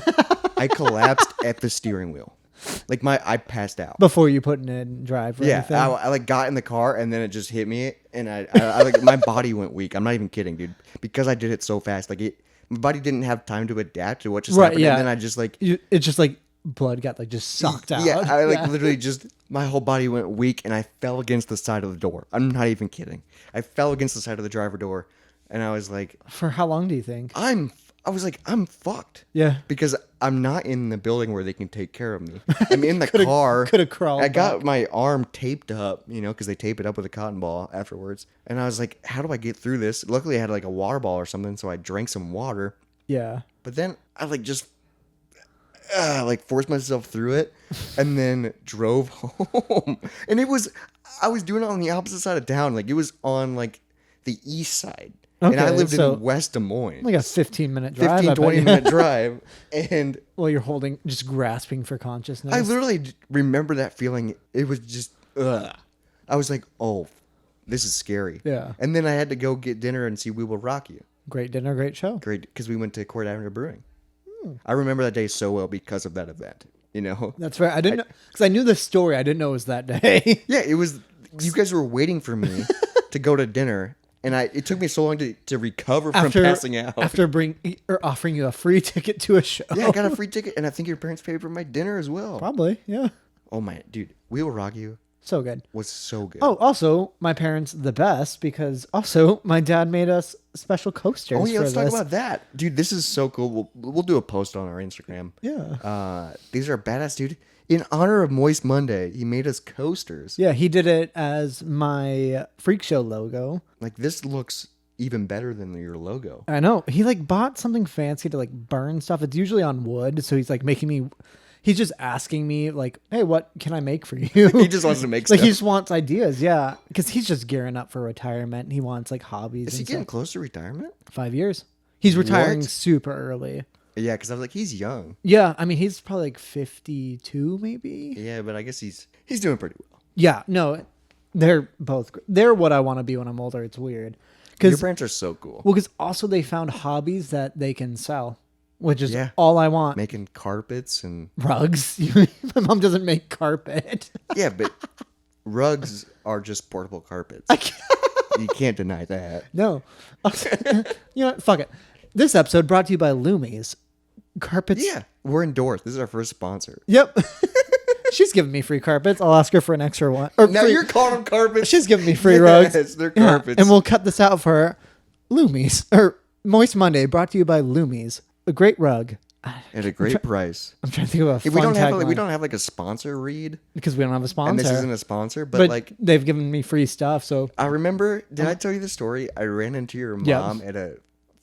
Speaker 1: I collapsed at the steering wheel. Like I passed out.
Speaker 2: Before you put it in drive. Or
Speaker 1: Yeah,
Speaker 2: anything.
Speaker 1: I like got in the car and then it just hit me, and I like my body went weak. I'm not even kidding, dude, because I did it so fast. Like my body didn't have time to adapt to what just happened.
Speaker 2: Yeah.
Speaker 1: And then I just like
Speaker 2: it's just like blood got like just sucked out.
Speaker 1: yeah, I like literally just my whole body went weak, and I fell against the side of the door. I'm not even kidding. I fell against the side of the driver door, and I was like,
Speaker 2: For how long do you think?
Speaker 1: I was like, I'm fucked.
Speaker 2: Yeah.
Speaker 1: Because I'm not in the building where they can take care of me. I'm in the car.
Speaker 2: Coulda crawled
Speaker 1: I got
Speaker 2: back.
Speaker 1: my arm taped up, because they tape it up with a cotton ball afterwards. And I was like, how do I get through this? Luckily, I had like a water ball or something, so I drank some water.
Speaker 2: Yeah.
Speaker 1: But then I like just forced myself through it, and then drove home. And I was doing it on the opposite side of town. Like it was on like the east side. And I
Speaker 2: Okay,
Speaker 1: lived
Speaker 2: so
Speaker 1: in West Des Moines.
Speaker 2: Like a 15-minute drive.
Speaker 1: 15,
Speaker 2: I bet
Speaker 1: 20
Speaker 2: you.
Speaker 1: minute drive. And
Speaker 2: Well, you're just grasping for consciousness.
Speaker 1: I literally remember that feeling. It was just, ugh. I was like, oh, this is scary.
Speaker 2: Yeah.
Speaker 1: And then I had to go get dinner and see We Will Rock You.
Speaker 2: Great dinner, great show.
Speaker 1: Great, because we went to Court Avenue Brewing. I remember that day so well because of that event.
Speaker 2: That's right. I didn't know because I knew the story. I didn't know it was that day.
Speaker 1: Yeah, it was. You guys were waiting for me to go to dinner. And it took me so long to recover from passing out.
Speaker 2: After offering you a free ticket to a show.
Speaker 1: Yeah, I got a free ticket, and I think your parents paid for my dinner as well.
Speaker 2: Probably, yeah.
Speaker 1: Oh my, dude, We Will Rock You
Speaker 2: So good.
Speaker 1: was so good.
Speaker 2: Oh, also, my parents the best because also my dad made us special coasters.
Speaker 1: Oh yeah, let's
Speaker 2: for
Speaker 1: talk
Speaker 2: this.
Speaker 1: about that, dude. This is so cool. We'll do a post on our Instagram.
Speaker 2: Yeah.
Speaker 1: These are badass, dude. In honor of Moist Monday, he made us coasters.
Speaker 2: Yeah, he did it as my freak show logo.
Speaker 1: Like this looks even better than your logo.
Speaker 2: I know. He bought something fancy to burn stuff. It's usually on wood, so he's making me. He's just asking me hey, what can I make for you?
Speaker 1: He just wants to make
Speaker 2: he
Speaker 1: stuff.
Speaker 2: just wants ideas, yeah, because he's just gearing up for retirement. He wants hobbies.
Speaker 1: Is he getting close to retirement?
Speaker 2: 5 years. He's retiring
Speaker 1: What?
Speaker 2: super early.
Speaker 1: Yeah, because I was like, he's young.
Speaker 2: Yeah, I mean he's probably 52 maybe.
Speaker 1: Yeah, but I guess he's doing pretty well.
Speaker 2: Yeah, no, they're both. They're what I want to be when I'm older. It's weird.
Speaker 1: Your parents are so cool.
Speaker 2: Well, because also they found hobbies that they can sell, which is
Speaker 1: Yeah.
Speaker 2: all I want.
Speaker 1: Making carpets and
Speaker 2: Rugs. My mom doesn't make carpet.
Speaker 1: yeah, but rugs are just portable carpets. You can't deny that.
Speaker 2: No. You know what? Fuck it. This episode brought to you by Loomies. Carpets.
Speaker 1: Yeah, we're endorsed. This is our first sponsor.
Speaker 2: Yep. She's giving me free carpets. I'll ask her for an extra one. Or
Speaker 1: Now
Speaker 2: free-
Speaker 1: you're calling them carpets.
Speaker 2: She's giving me free rugs.
Speaker 1: Yes, they're
Speaker 2: Yeah,
Speaker 1: carpets.
Speaker 2: and we'll cut this out for Loomies. Or Moist Monday brought to you by Loomies. A great rug.
Speaker 1: At a great price.
Speaker 2: I'm trying to think of a
Speaker 1: If
Speaker 2: fun
Speaker 1: we don't have
Speaker 2: tagline.
Speaker 1: we don't have like a sponsor read,
Speaker 2: because we don't have a sponsor.
Speaker 1: and this isn't a sponsor, but
Speaker 2: but
Speaker 1: like
Speaker 2: they've given me free stuff, so
Speaker 1: I remember. Did I tell you the story? I ran into your
Speaker 2: Yeah.
Speaker 1: mom at a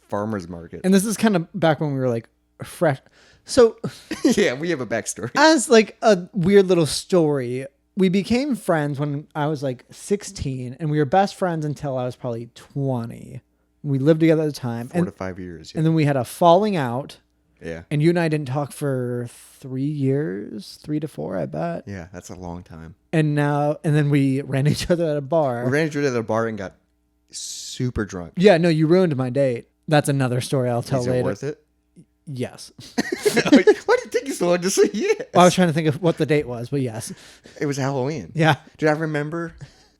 Speaker 1: farmer's market.
Speaker 2: and this is kind of back when we were like fresh. So
Speaker 1: Yeah, we have a backstory.
Speaker 2: as like a weird little story, we became friends when I was like 16, and we were best friends until I was probably 20. We lived together at the time,
Speaker 1: 4 to 5 years. Yeah.
Speaker 2: and then we had a falling out,
Speaker 1: yeah,
Speaker 2: and you and I didn't talk for 3 years, 3 to 4, I bet.
Speaker 1: yeah, that's a long time.
Speaker 2: And then we ran into each other at a bar.
Speaker 1: We ran into it at a bar and got super drunk.
Speaker 2: Yeah, no, you ruined my date. That's another story I'll tell
Speaker 1: Is it
Speaker 2: later.
Speaker 1: worth it?
Speaker 2: Yes.
Speaker 1: Why did it take you so long to say yes?
Speaker 2: Well, I was trying to think of what the date was, but yes.
Speaker 1: It was Halloween.
Speaker 2: Yeah.
Speaker 1: Dude, I remember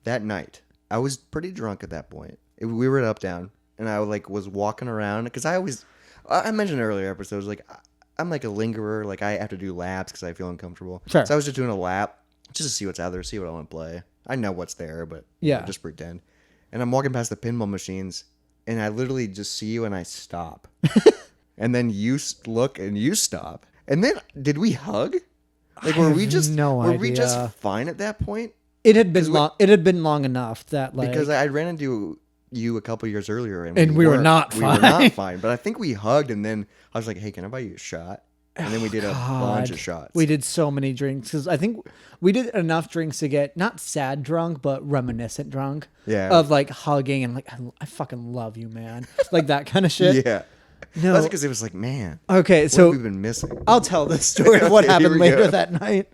Speaker 1: that night. I was pretty drunk at that point. We were at Up Down, and I like was walking around because I mentioned earlier episodes like I'm like a lingerer. Like I have to do laps because I feel uncomfortable.
Speaker 2: Sure.
Speaker 1: So I was just doing a lap just to see what's out there, see what I want to play. I know what's there, but
Speaker 2: Yeah.
Speaker 1: just pretend. And I'm walking past the pinball machines, and I literally just see you, and I stop. And then you look, and you stop. And then did we hug? Like were we just were we just fine at that point?
Speaker 2: It had been long. It had been long enough that like
Speaker 1: Because I ran into you a couple years earlier, and
Speaker 2: we were not
Speaker 1: We
Speaker 2: fine.
Speaker 1: were not fine. But I think we hugged, and then I was like, "Hey, can I buy you a shot?" And then we did a bunch of shots.
Speaker 2: We did so many drinks because I think we did enough drinks to get not sad drunk, but reminiscent drunk.
Speaker 1: Yeah.
Speaker 2: Of like hugging and like I fucking love you, man. Like that kind of shit.
Speaker 1: Yeah.
Speaker 2: No.
Speaker 1: That's because it was like, man.
Speaker 2: Okay,
Speaker 1: What
Speaker 2: so
Speaker 1: have we been missing?
Speaker 2: I'll tell this story of what
Speaker 1: Okay,
Speaker 2: happened
Speaker 1: here we
Speaker 2: later
Speaker 1: go.
Speaker 2: that night.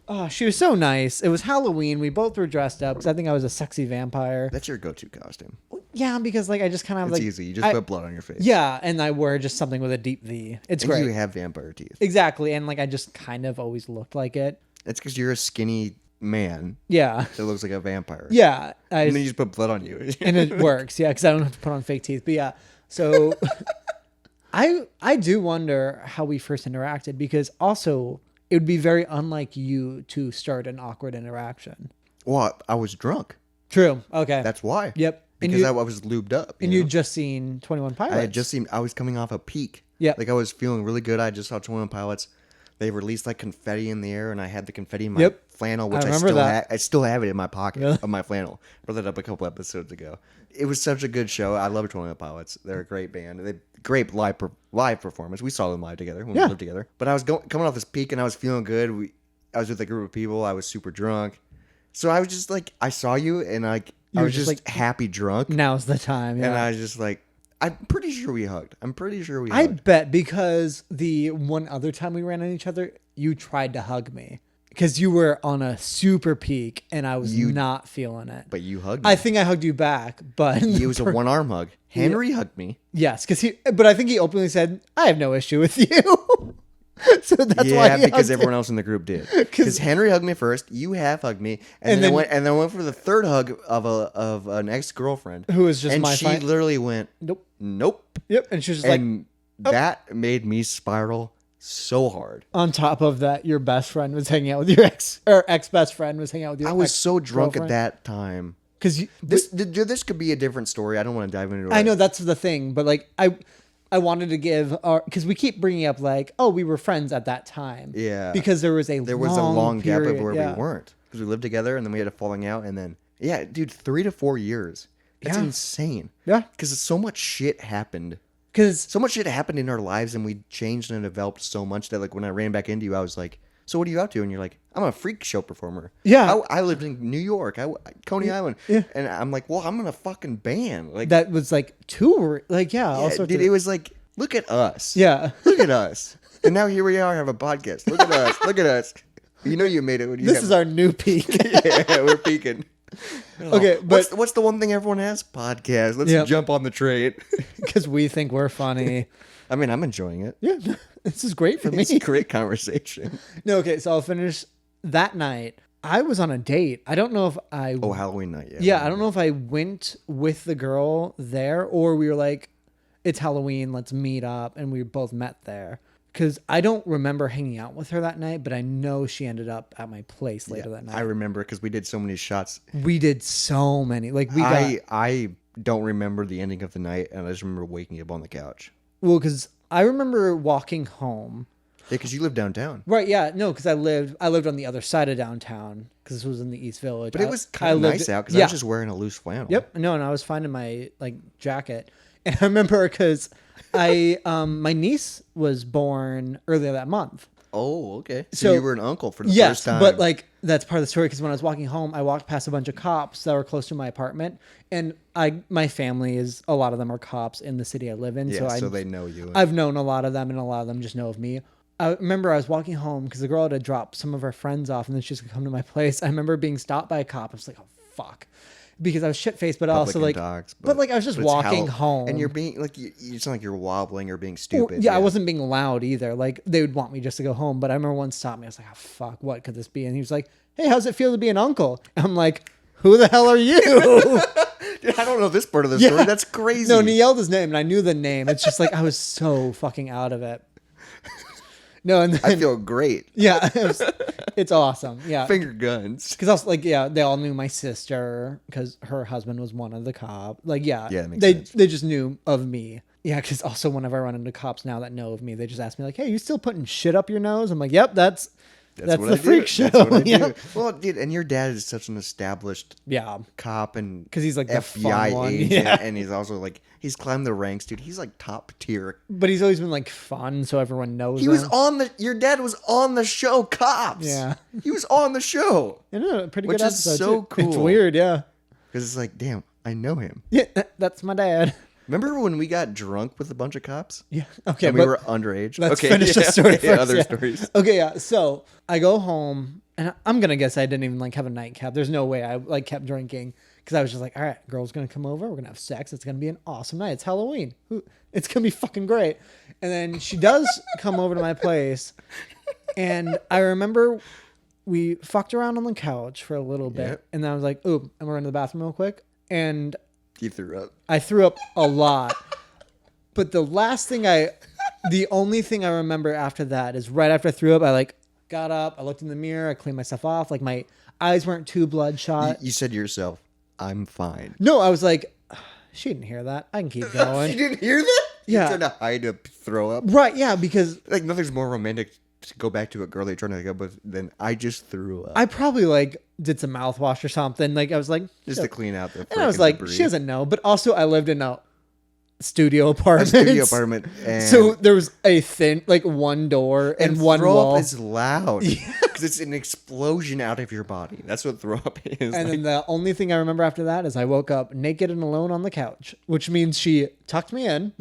Speaker 2: Oh, she was so nice. It was Halloween. We both were dressed up because I think I was a sexy vampire.
Speaker 1: That's your go-to costume.
Speaker 2: Yeah, because like I just kind of
Speaker 1: It's
Speaker 2: like
Speaker 1: easy. You just put blood on your face.
Speaker 2: Yeah, and I wore just something with a deep V. It's
Speaker 1: And
Speaker 2: great.
Speaker 1: you have vampire teeth.
Speaker 2: Exactly, and like I just kind of always looked like it.
Speaker 1: It's because you're a skinny man
Speaker 2: Yeah,
Speaker 1: that looks like a vampire.
Speaker 2: yeah,
Speaker 1: And then you just put blood on you.
Speaker 2: and it works. Yeah, because I don't have to put on fake teeth. But yeah, so I do wonder how we first interacted because also it would be very unlike you to start an awkward interaction.
Speaker 1: Well, I was drunk.
Speaker 2: True. Okay.
Speaker 1: That's why.
Speaker 2: Yep. And
Speaker 1: Because
Speaker 2: you-
Speaker 1: I was lubed up.
Speaker 2: and
Speaker 1: you
Speaker 2: you'd
Speaker 1: know?
Speaker 2: just seen 21 Pilots.
Speaker 1: I had just seen. I was coming off a peak.
Speaker 2: Yeah.
Speaker 1: Like I was feeling really good. I just saw 21 Pilots. They released like confetti in the air, and I had the confetti in my
Speaker 2: Yep.
Speaker 1: flannel, which
Speaker 2: I
Speaker 1: I,
Speaker 2: remember
Speaker 1: still
Speaker 2: that.
Speaker 1: I still have it in my pocket
Speaker 2: Really?
Speaker 1: of my flannel. Brought that up a couple episodes ago. It was such a good show. I love 21 Pilots. They're a great band. They great live performance. We saw them live together when
Speaker 2: Yeah.
Speaker 1: we lived together. But I was coming off this peak, and I was feeling good. I was with a group of people. I was super drunk, so I was just like, I saw you, and like
Speaker 2: You
Speaker 1: I
Speaker 2: were
Speaker 1: was
Speaker 2: just,
Speaker 1: just
Speaker 2: like,
Speaker 1: happy drunk,
Speaker 2: Now's the time. Yeah.
Speaker 1: and I was just like, I'm pretty sure we hugged. I'm pretty sure we
Speaker 2: I
Speaker 1: hugged.
Speaker 2: bet because the one other time we ran into each other, you tried to hug me because you were on a super peak and I was not feeling it.
Speaker 1: But you hugged me.
Speaker 2: I think I hugged you back, but
Speaker 1: It was a one-arm hug. Henry hugged me.
Speaker 2: yes, but I think he openly said, "I have no issue with you." So that's why.
Speaker 1: Yeah,
Speaker 2: he
Speaker 1: because
Speaker 2: hugged
Speaker 1: everyone else in the group did. Because Henry hugged me first. You have hugged me, and then I went for the third hug of an ex-girlfriend
Speaker 2: Who was just
Speaker 1: and
Speaker 2: my
Speaker 1: she
Speaker 2: fine-
Speaker 1: literally went,
Speaker 2: Nope.
Speaker 1: nope.
Speaker 2: Yep, and she was just like,
Speaker 1: And that made me spiral so hard.
Speaker 2: on top of that, your best friend was hanging out with your ex best friend was hanging out with your.
Speaker 1: I was so drunk at that time.
Speaker 2: because
Speaker 1: This could be a different story. I don't want to dive into it.
Speaker 2: I know that's the thing, but like I wanted to give because we keep bringing up like, oh, we were friends at that time.
Speaker 1: Yeah.
Speaker 2: Because there was a
Speaker 1: long gap
Speaker 2: period,
Speaker 1: of where
Speaker 2: yeah.
Speaker 1: we weren't. Because we lived together and then we had a falling out. And then, yeah, dude, 3 to 4 years. That's
Speaker 2: Yeah.
Speaker 1: insane.
Speaker 2: Yeah.
Speaker 1: Because so much shit happened.
Speaker 2: Because
Speaker 1: So much shit happened in our lives and we changed and developed so much that, like, when I ran back into you, I was like, so what are you up to? And you're like, I'm a freak show performer.
Speaker 2: Yeah.
Speaker 1: I lived in New York, Coney Island.
Speaker 2: Yeah.
Speaker 1: And I'm like, well, I'm in a fucking band. Like,
Speaker 2: that was like all sorts
Speaker 1: dude,
Speaker 2: of
Speaker 1: it was like, look at us.
Speaker 2: yeah.
Speaker 1: Look at us. And now here we are, have a podcast. Look at us. Look at us. You know you made it when you
Speaker 2: This is our new peak.
Speaker 1: yeah, we're peaking.
Speaker 2: Okay, but
Speaker 1: what's the one thing everyone has? Podcast. Let's
Speaker 2: Yep.
Speaker 1: jump on the train.
Speaker 2: because we think we're funny.
Speaker 1: I mean, I'm enjoying it.
Speaker 2: Yeah, this is great for me.
Speaker 1: It's a great conversation.
Speaker 2: No, okay, so I'll finish that night. I was on a date. I don't know if I.
Speaker 1: Oh, Halloween night. Yeah.
Speaker 2: Yeah, I don't know if I went with the girl there or we were like, it's Halloween, let's meet up, and we both met there. Because I don't remember hanging out with her that night, but I know she ended up at my place later that night.
Speaker 1: I remember because we did so many shots.
Speaker 2: We did so many. Like we got
Speaker 1: I don't remember the ending of the night, and I just remember waking up on the couch.
Speaker 2: well, because I remember walking home.
Speaker 1: Yeah, because you live downtown.
Speaker 2: Right? Yeah, no, because I lived on the other side of downtown because this was in the East Village.
Speaker 1: But it was kind of nice out because I was just wearing a loose flannel.
Speaker 2: Yep. No, and I was finding my like jacket, and I remember because my niece was born earlier that month.
Speaker 1: Oh, okay.
Speaker 2: So-
Speaker 1: So you were an uncle for the
Speaker 2: Yes,
Speaker 1: first time.
Speaker 2: but like that's part of the story because when I was walking home, I walked past a bunch of cops that were close to my apartment, and my family is a lot of them are cops in the city I live in.
Speaker 1: yeah,
Speaker 2: so
Speaker 1: they know you.
Speaker 2: I've known a lot of them, and a lot of them just know of me. I remember I was walking home because the girl had dropped some of her friends off, and then she was gonna come to my place. I remember being stopped by a cop. I was like, "Oh fuck," because I was shit faced, but also like,
Speaker 1: dogs,
Speaker 2: but like I was just
Speaker 1: it's
Speaker 2: walking home,
Speaker 1: and you're being like, it's not like you're wobbling or being
Speaker 2: Well,
Speaker 1: stupid.
Speaker 2: yeah, I wasn't being loud either. Like they would want me just to go home, but I remember one stopped me. I was like, "Oh fuck, what could this be?" And he was like, "Hey, how's it feel to be an uncle?" And I'm like, "Who the hell are you?"
Speaker 1: Dude, I don't know this part of the story. That's crazy.
Speaker 2: No, and he yelled his name, and I knew the name. It's just like I was so fucking out of it. No, and then,
Speaker 1: I feel great.
Speaker 2: yeah, it's awesome. Yeah,
Speaker 1: Finger guns.
Speaker 2: because also like yeah, they all knew my sister because her husband was one of the cops. Like yeah,
Speaker 1: Yeah, that makes
Speaker 2: they
Speaker 1: sense.
Speaker 2: they just knew of me. Yeah, because also whenever I run into cops now that know of me, they just ask me like, "Hey, you still putting shit up your nose?" I'm like, "Yep, that's
Speaker 1: what
Speaker 2: the
Speaker 1: I
Speaker 2: freak
Speaker 1: do.
Speaker 2: show."
Speaker 1: That's what I
Speaker 2: Yeah.
Speaker 1: do. Well, dude, and your dad is such an established
Speaker 2: Yeah,
Speaker 1: cop and
Speaker 2: because he's like the
Speaker 1: FBI
Speaker 2: fun one.
Speaker 1: agent,
Speaker 2: Yeah,
Speaker 1: and he's also like he's climbed the ranks, dude. He's like top tier.
Speaker 2: but he's always been like fun, so everyone knows.
Speaker 1: He was
Speaker 2: him.
Speaker 1: on your dad was on the show, Cops.
Speaker 2: Yeah.
Speaker 1: he was on the show
Speaker 2: I know, pretty
Speaker 1: which
Speaker 2: good
Speaker 1: is
Speaker 2: episode.
Speaker 1: so
Speaker 2: too. It's
Speaker 1: cool.
Speaker 2: weird, yeah.
Speaker 1: because it's like, damn, I know him.
Speaker 2: Yeah, that's my dad.
Speaker 1: Remember when we got drunk with a bunch of cops?
Speaker 2: Yeah. Okay,
Speaker 1: And we were underage.
Speaker 2: let's
Speaker 1: okay,
Speaker 2: finish the
Speaker 1: yeah,
Speaker 2: story
Speaker 1: okay,
Speaker 2: first.
Speaker 1: Other
Speaker 2: yeah.
Speaker 1: stories.
Speaker 2: Okay, yeah. So I go home, and I'm gonna guess I didn't even like have a nightcap. There's no way I like kept drinking because I was just like, all right, girl's gonna come over. We're gonna have sex. It's gonna be an awesome night. It's Halloween. It's gonna be fucking great. And then she does come over to my place, and I remember we fucked around on the couch for a little bit,
Speaker 1: Yep.
Speaker 2: and then I was like, ooh, I'm gonna run to the bathroom real quick, and
Speaker 1: He threw up.
Speaker 2: I threw up a lot. But the only thing I remember after that is right after I threw up, I like got up, I looked in the mirror, I cleaned myself off. Like my eyes weren't too bloodshot.
Speaker 1: You said to yourself, "I'm fine."
Speaker 2: No, I was like, she didn't hear that. I can keep
Speaker 1: You
Speaker 2: going.
Speaker 1: didn't hear that?
Speaker 2: Yeah.
Speaker 1: You're trying to hide a throw up.
Speaker 2: Right, yeah, because
Speaker 1: Like nothing's more romantic to go back to a girl that you're trying to go with than I just threw up.
Speaker 2: I probably like did some mouthwash or something. Like I was like,
Speaker 1: just to clean out the.
Speaker 2: and I was
Speaker 1: freaking
Speaker 2: like,
Speaker 1: debris.
Speaker 2: she doesn't know. But also, I lived in a studio
Speaker 1: a
Speaker 2: apartment.
Speaker 1: studio apartment, and
Speaker 2: So there was a thin, like one door and one
Speaker 1: throw
Speaker 2: wall.
Speaker 1: up is loud because it's an explosion out of your body. That's what throw up is.
Speaker 2: And
Speaker 1: like,
Speaker 2: then the only thing I remember after that is I woke up naked and alone on the couch, which means she tucked me in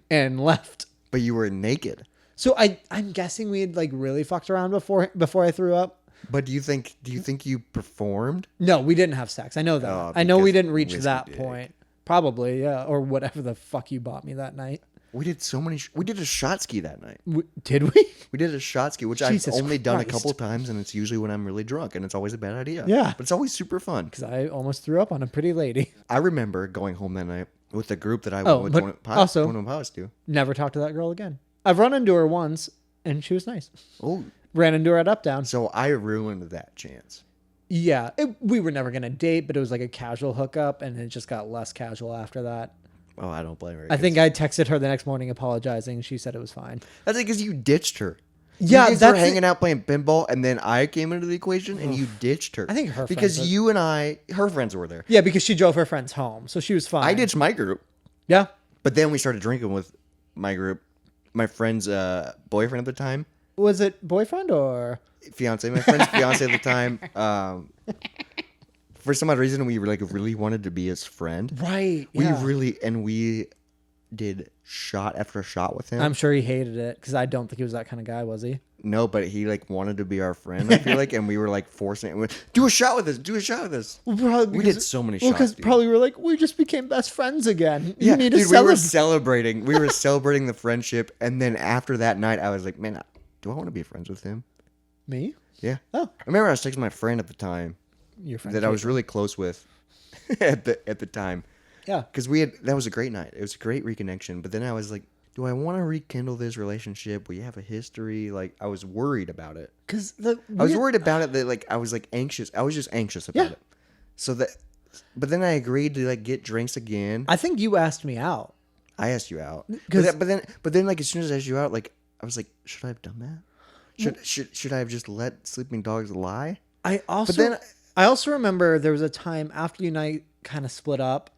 Speaker 2: and left.
Speaker 1: but you were naked.
Speaker 2: So I'm guessing we had like really fucked around before I threw up.
Speaker 1: But do you think you performed?
Speaker 2: No, we didn't have sex. I know that.
Speaker 1: Oh,
Speaker 2: I know we
Speaker 1: because
Speaker 2: didn't reach
Speaker 1: whiskey
Speaker 2: that
Speaker 1: dick.
Speaker 2: point. Probably, yeah, or whatever the fuck you bought me that night.
Speaker 1: We did so many. We did a shot ski that night.
Speaker 2: Did we?
Speaker 1: We did a shot ski, which
Speaker 2: Jesus
Speaker 1: I've only done a
Speaker 2: Christ.
Speaker 1: couple times, and it's usually when I'm really drunk, and it's always a bad idea.
Speaker 2: Yeah.
Speaker 1: but it's always super fun.
Speaker 2: Because I almost threw up on a pretty lady.
Speaker 1: I remember going home that night with the group that I
Speaker 2: Oh,
Speaker 1: went
Speaker 2: but
Speaker 1: with
Speaker 2: also-
Speaker 1: one of pilots to.
Speaker 2: Never talked to that girl again. I've run into her once, and she was nice.
Speaker 1: Oh,
Speaker 2: Ran into her at Up Down.
Speaker 1: so I ruined that chance.
Speaker 2: Yeah, we were never gonna date, but it was like a casual hookup, and it just got less casual after that.
Speaker 1: Oh, I don't blame her.
Speaker 2: I think I texted her the next morning apologizing. She said it was fine.
Speaker 1: that's because you ditched her.
Speaker 2: Yeah,
Speaker 1: you guys
Speaker 2: that's
Speaker 1: were hanging out playing pinball, and then I came into the equation, and you ditched her.
Speaker 2: I think her
Speaker 1: because
Speaker 2: friends
Speaker 1: you and her friends were there.
Speaker 2: Yeah, because she drove her friends home, so she was fine.
Speaker 1: I ditched my group,
Speaker 2: Yeah.
Speaker 1: but then we started drinking with my group. My friend's boyfriend at the time,
Speaker 2: Was it boyfriend or?
Speaker 1: fiance. My friend's fiance at the time. For some odd reason, we were like really wanted to be his friend.
Speaker 2: Right.
Speaker 1: We
Speaker 2: Yeah.
Speaker 1: really did shot after shot with him.
Speaker 2: I'm sure he hated it because I don't think he was that kind of guy, was he?
Speaker 1: No, but he like wanted to be our friend. I feel like, and we were like forcing it. Do a shot with us. Do a shot with us.
Speaker 2: Well, probably
Speaker 1: We did so many
Speaker 2: Well,
Speaker 1: shots.
Speaker 2: because
Speaker 1: Dude.
Speaker 2: probably we were like, we just became best friends again. You
Speaker 1: Yeah,
Speaker 2: need to
Speaker 1: dude, we were
Speaker 2: celebrate.
Speaker 1: celebrating. We were celebrating the friendship, and then after that night, I was like, man, do I want to be friends with him?
Speaker 2: Me?
Speaker 1: Yeah.
Speaker 2: Oh,
Speaker 1: I remember I was texting my friend at the time
Speaker 2: your friend.
Speaker 1: that I was really close with at the time.
Speaker 2: Yeah.
Speaker 1: Because that was a great night. It was a great reconnection. But then I was like, do I want to rekindle this relationship? We have a history. Like, I was worried about it.
Speaker 2: Because
Speaker 1: I was worried about it that, like, I was, like, anxious. I was just anxious about it. So that, but then I agreed to, like, get drinks again.
Speaker 2: I think you asked me out.
Speaker 1: I asked you out.
Speaker 2: 'Cause-
Speaker 1: But then, like, as soon as I asked you out, like, I was like, should I have done that? Should I have just let sleeping dogs lie?
Speaker 2: I also,
Speaker 1: But then,
Speaker 2: I also remember there was a time after you and I kind of split up,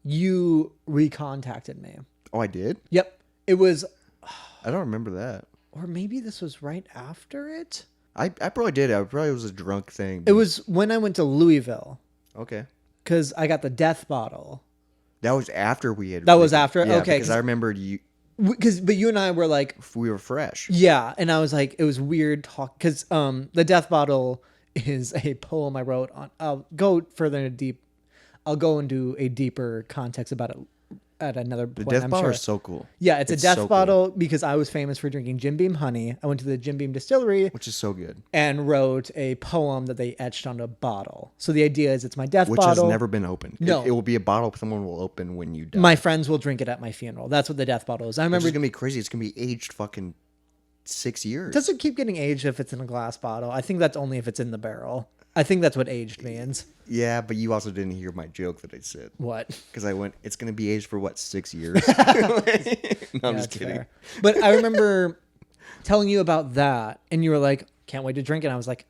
Speaker 2: you recontacted me.
Speaker 1: oh, I did?
Speaker 2: Yep. It was,
Speaker 1: I don't remember that.
Speaker 2: or maybe this was right after it.
Speaker 1: I probably did. I probably was a drunk thing.
Speaker 2: It was when I went to Louisville
Speaker 1: Okay.
Speaker 2: because I got the death bottle.
Speaker 1: That was after we had.
Speaker 2: That was after?
Speaker 1: Yeah,
Speaker 2: Okay,
Speaker 1: because I remembered
Speaker 2: But you and I were like,
Speaker 1: we were fresh.
Speaker 2: yeah, and I was like, it was weird talk because the death bottle is a poem I wrote on. I'll go further into deep. I'll go into a deeper context about it at another
Speaker 1: The
Speaker 2: point.
Speaker 1: death
Speaker 2: I'm
Speaker 1: bottle
Speaker 2: sure.
Speaker 1: is so cool.
Speaker 2: Yeah, it's a death
Speaker 1: so cool.
Speaker 2: bottle because I was famous for drinking Jim Beam honey. I went to the Jim Beam distillery
Speaker 1: Which is so good.
Speaker 2: and wrote a poem that they etched on a bottle. So the idea is it's my death
Speaker 1: Which
Speaker 2: bottle.
Speaker 1: has never been opened.
Speaker 2: No.
Speaker 1: It will be a bottle someone will open when you die.
Speaker 2: My friends will drink it at my funeral. That's what the death bottle is. I
Speaker 1: Which
Speaker 2: remember.
Speaker 1: is going to be crazy. It's going to be aged fucking 6 years.
Speaker 2: Does it keep getting aged if it's in a glass bottle? I think that's only if it's in the barrel. I think that's what aged means.
Speaker 1: Yeah, but you also didn't hear my joke that I said.
Speaker 2: What?
Speaker 1: Because I went, it's going to be aged for what, 6 years? No, I'm just
Speaker 2: That's
Speaker 1: kidding.
Speaker 2: fair. But I remember telling you about that, and you were like, "Can't wait to drink it." And I was like,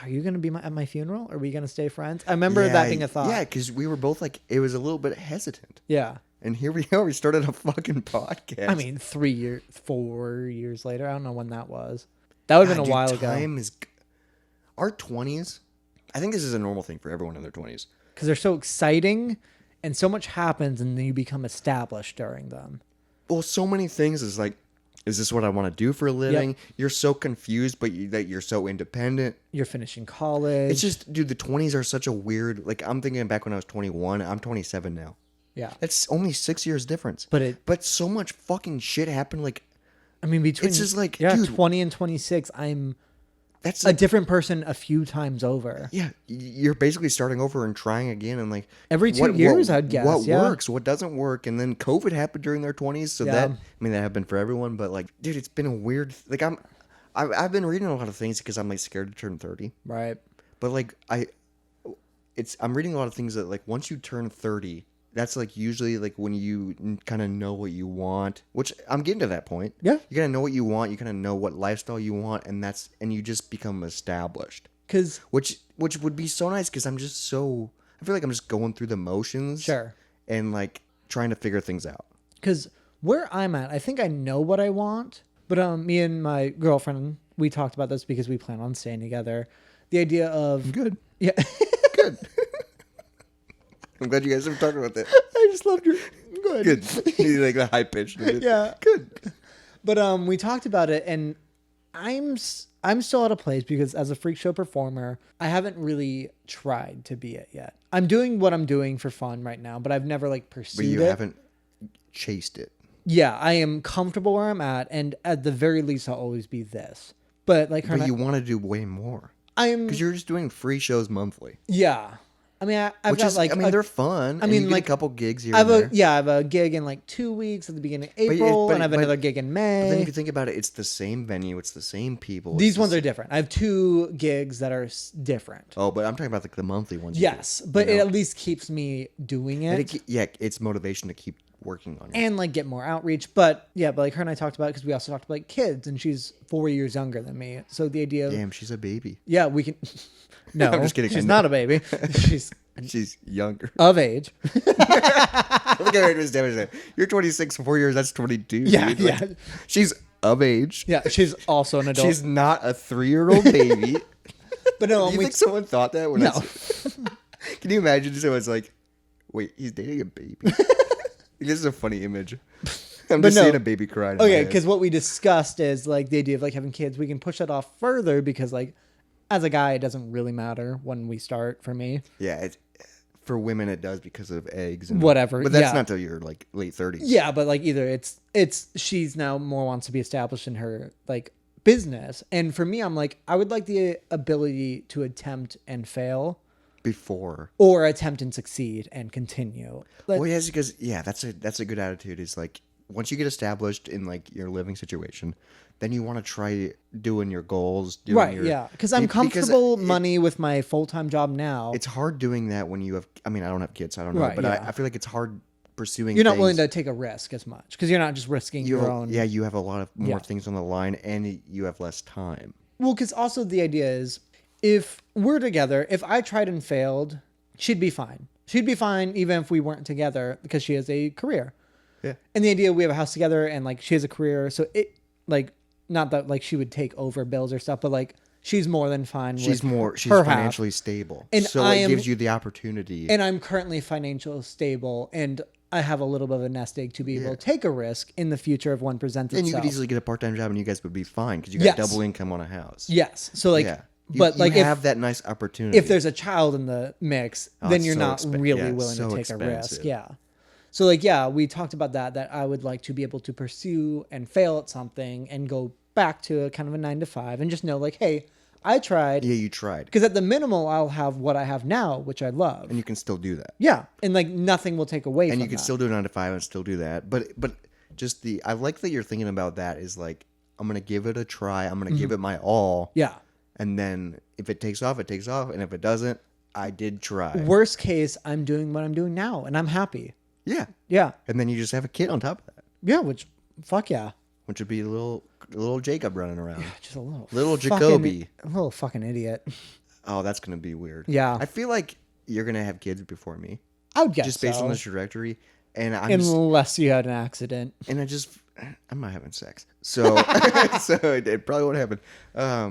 Speaker 2: "Are you going to be at my funeral? Are we going to stay friends?" I remember that being a thought.
Speaker 1: Yeah, because we were both like, it was a little bit hesitant.
Speaker 2: Yeah.
Speaker 1: And here we are. We started a fucking podcast.
Speaker 2: I mean, 4 years later. I don't know when that was. That would have been a while ago.
Speaker 1: Time is our 20s. I think this is a normal thing for everyone in their 20s.
Speaker 2: Because they're so exciting, and so much happens, and then you become established during them.
Speaker 1: Well, so many things is like, is this what I want to do for a living?
Speaker 2: Yep.
Speaker 1: You're so confused, but that you're so independent.
Speaker 2: You're finishing college.
Speaker 1: It's just, dude, the 20s are such a weird, like, I'm thinking back when I was 21. I'm 27 now.
Speaker 2: yeah.
Speaker 1: That's only 6 years difference.
Speaker 2: But
Speaker 1: so much fucking shit happened. Like,
Speaker 2: I mean, between
Speaker 1: it's just like,
Speaker 2: yeah,
Speaker 1: dude,
Speaker 2: 20 and 26, I'm
Speaker 1: that's
Speaker 2: a
Speaker 1: like,
Speaker 2: different person a few times over.
Speaker 1: yeah, you're basically starting over and trying again, and like
Speaker 2: Every 2 years, I'd guess.
Speaker 1: What
Speaker 2: yeah.
Speaker 1: works, what doesn't work, and then COVID happened during their 20s, so
Speaker 2: Yeah.
Speaker 1: that that happened for everyone. But like, dude, it's been a weird. Like, I've been reading a lot of things because I'm like scared to turn 30.
Speaker 2: Right.
Speaker 1: But like I'm reading a lot of things that like once you turn 30, that's like usually like when you kind of know what you want, which I'm getting to that point.
Speaker 2: Yeah.
Speaker 1: You kind of know what you want, you kind of know what lifestyle you want, and you just become established.
Speaker 2: Because
Speaker 1: Which would be so nice because I feel like I'm just going through the motions.
Speaker 2: Sure.
Speaker 1: And like trying to figure things out.
Speaker 2: Because where I'm at, I think I know what I want. But me and my girlfriend, we talked about this because we plan on staying together. The idea of
Speaker 1: Good.
Speaker 2: yeah,
Speaker 1: Good. I'm glad you guys have talked about that.
Speaker 2: I just loved your good.
Speaker 1: Good. You like the high pitched.
Speaker 2: Yeah.
Speaker 1: Good.
Speaker 2: But we talked about it, and I'm still at a place because as a freak show performer, I haven't really tried to be it yet. I'm doing what I'm doing for fun right now, but I've never like pursued
Speaker 1: But you
Speaker 2: it.
Speaker 1: haven't chased it.
Speaker 2: Yeah, I am comfortable where I'm at, and at the very least, I'll always be this. But like,
Speaker 1: But you want to do way more.
Speaker 2: I'm
Speaker 1: Because you're just doing free shows monthly.
Speaker 2: yeah. I mean, I've
Speaker 1: Which
Speaker 2: got
Speaker 1: is,
Speaker 2: like
Speaker 1: I mean, they're fun.
Speaker 2: I
Speaker 1: and
Speaker 2: mean,
Speaker 1: you get
Speaker 2: like,
Speaker 1: a couple gigs here
Speaker 2: I have
Speaker 1: and there.
Speaker 2: I have a gig in like 2 weeks at the beginning of
Speaker 1: you-
Speaker 2: April,
Speaker 1: but-
Speaker 2: and I have
Speaker 1: but-
Speaker 2: another gig in May.
Speaker 1: But then if you think about it, it's the same venue. It's the same people.
Speaker 2: These ones are different. I have 2 gigs that are different.
Speaker 1: Oh, but I'm talking about like the monthly ones. you
Speaker 2: Yes,
Speaker 1: do,
Speaker 2: but
Speaker 1: you
Speaker 2: it
Speaker 1: know?
Speaker 2: at least keeps me doing
Speaker 1: And
Speaker 2: it.
Speaker 1: it's motivation to keep working on it.
Speaker 2: And like get more outreach. But yeah, but like her and I talked about it because we also talked about like kids, and she's 4 years younger than me. So the idea of
Speaker 1: Damn, she's a baby.
Speaker 2: yeah, we can no,
Speaker 1: I'm just kidding.
Speaker 2: She's not a baby. She's
Speaker 1: She's younger.
Speaker 2: of age.
Speaker 1: Look at her, it was damaged. You're 26, 4 years. That's 22.
Speaker 2: Yeah,
Speaker 1: dude. Like,
Speaker 2: yeah.
Speaker 1: She's of age.
Speaker 2: Yeah, she's also an adult.
Speaker 1: She's not a 3-year-old baby.
Speaker 2: but no,
Speaker 1: Do you
Speaker 2: we,
Speaker 1: think someone thought that? When
Speaker 2: No.
Speaker 1: Can you imagine someone's like, wait, he's dating a baby? This is a funny image. I'm
Speaker 2: But
Speaker 1: just
Speaker 2: no.
Speaker 1: seeing a baby crying.
Speaker 2: Okay, because what we discussed is like the idea of like having kids. We can push that off further because like as a guy, it doesn't really matter when we start for me.
Speaker 1: Yeah, for women it does because of eggs and
Speaker 2: Whatever,
Speaker 1: But that's
Speaker 2: yeah.
Speaker 1: not till you're like late 30s.
Speaker 2: Yeah, but like either it's she's now more wants to be established in her like business. And for me, I'm like, I would like the ability to attempt and fail
Speaker 1: Before.
Speaker 2: or attempt and succeed and continue. Like,
Speaker 1: Well, yes, because that's a good attitude. Is like once you get established in like your living situation, then you want to try doing your goals. Doing
Speaker 2: right,
Speaker 1: your,
Speaker 2: yeah. Because I'm comfortable money with my full-time job now.
Speaker 1: It's hard doing that when you have. I mean, I don't have kids, so I don't know,
Speaker 2: Right,
Speaker 1: but
Speaker 2: yeah.
Speaker 1: I feel like it's hard pursuing.
Speaker 2: You're not
Speaker 1: things.
Speaker 2: willing to take a risk as much because you're not just risking your own.
Speaker 1: Yeah, you have a lot of more
Speaker 2: Yeah.
Speaker 1: things on the line, and you have less time.
Speaker 2: Well, because also the idea is if we're together, if I tried and failed, she'd be fine. She'd be fine even if we weren't together because she has a career.
Speaker 1: Yeah.
Speaker 2: And the idea we have a house together and like she has a career. So it like, not that like she would take over bills or stuff, but like she's more than fine.
Speaker 1: She's
Speaker 2: with
Speaker 1: she's
Speaker 2: her
Speaker 1: financially
Speaker 2: half.
Speaker 1: stable.
Speaker 2: And
Speaker 1: So
Speaker 2: I
Speaker 1: it
Speaker 2: am-
Speaker 1: gives you the opportunity.
Speaker 2: And I'm currently financially stable and I have a little bit of a nest egg to be able to take a risk in the future if one presents itself.
Speaker 1: And you could easily get a part-time job and you guys would be fine because you got
Speaker 2: Yes.
Speaker 1: double income on a house.
Speaker 2: Yes. So like,
Speaker 1: Yeah.
Speaker 2: but like
Speaker 1: you have that nice opportunity.
Speaker 2: if there's a child in the mix, then
Speaker 1: it's
Speaker 2: you're
Speaker 1: so
Speaker 2: not really
Speaker 1: yeah,
Speaker 2: willing
Speaker 1: so
Speaker 2: to take a risk.
Speaker 1: expensive.
Speaker 2: Yeah. So like, yeah, we talked about that I would like to be able to pursue and fail at something and go back to a kind of a 9 to 5 and just know like, hey, I tried.
Speaker 1: Yeah, you tried.
Speaker 2: Because at the minimal, I'll have what I have now, which I love.
Speaker 1: And you can still do that.
Speaker 2: Yeah. And like nothing will take away from
Speaker 1: And you can
Speaker 2: that.
Speaker 1: still do a 9 to 5 and still do that. But just I like that you're thinking about that is like, I'm going to give it a try. I'm going to give it my all.
Speaker 2: Yeah.
Speaker 1: And then if it takes off, it takes off. And if it doesn't, I did try.
Speaker 2: Worst case, I'm doing what I'm doing now and I'm happy.
Speaker 1: Yeah.
Speaker 2: Yeah.
Speaker 1: And then you just have a kid on top of that,
Speaker 2: Yeah. Which, fuck yeah.
Speaker 1: which would be a little Jacob running around.
Speaker 2: Just a little fucking-
Speaker 1: Jacoby.
Speaker 2: A little fucking idiot.
Speaker 1: Oh, that's going to be weird.
Speaker 2: Yeah.
Speaker 1: I feel like you're going to have kids before me.
Speaker 2: I would guess
Speaker 1: Just based
Speaker 2: so.
Speaker 1: on this trajectory. And
Speaker 2: Unless you had an accident.
Speaker 1: I'm not having sex. So, so it probably won't happen.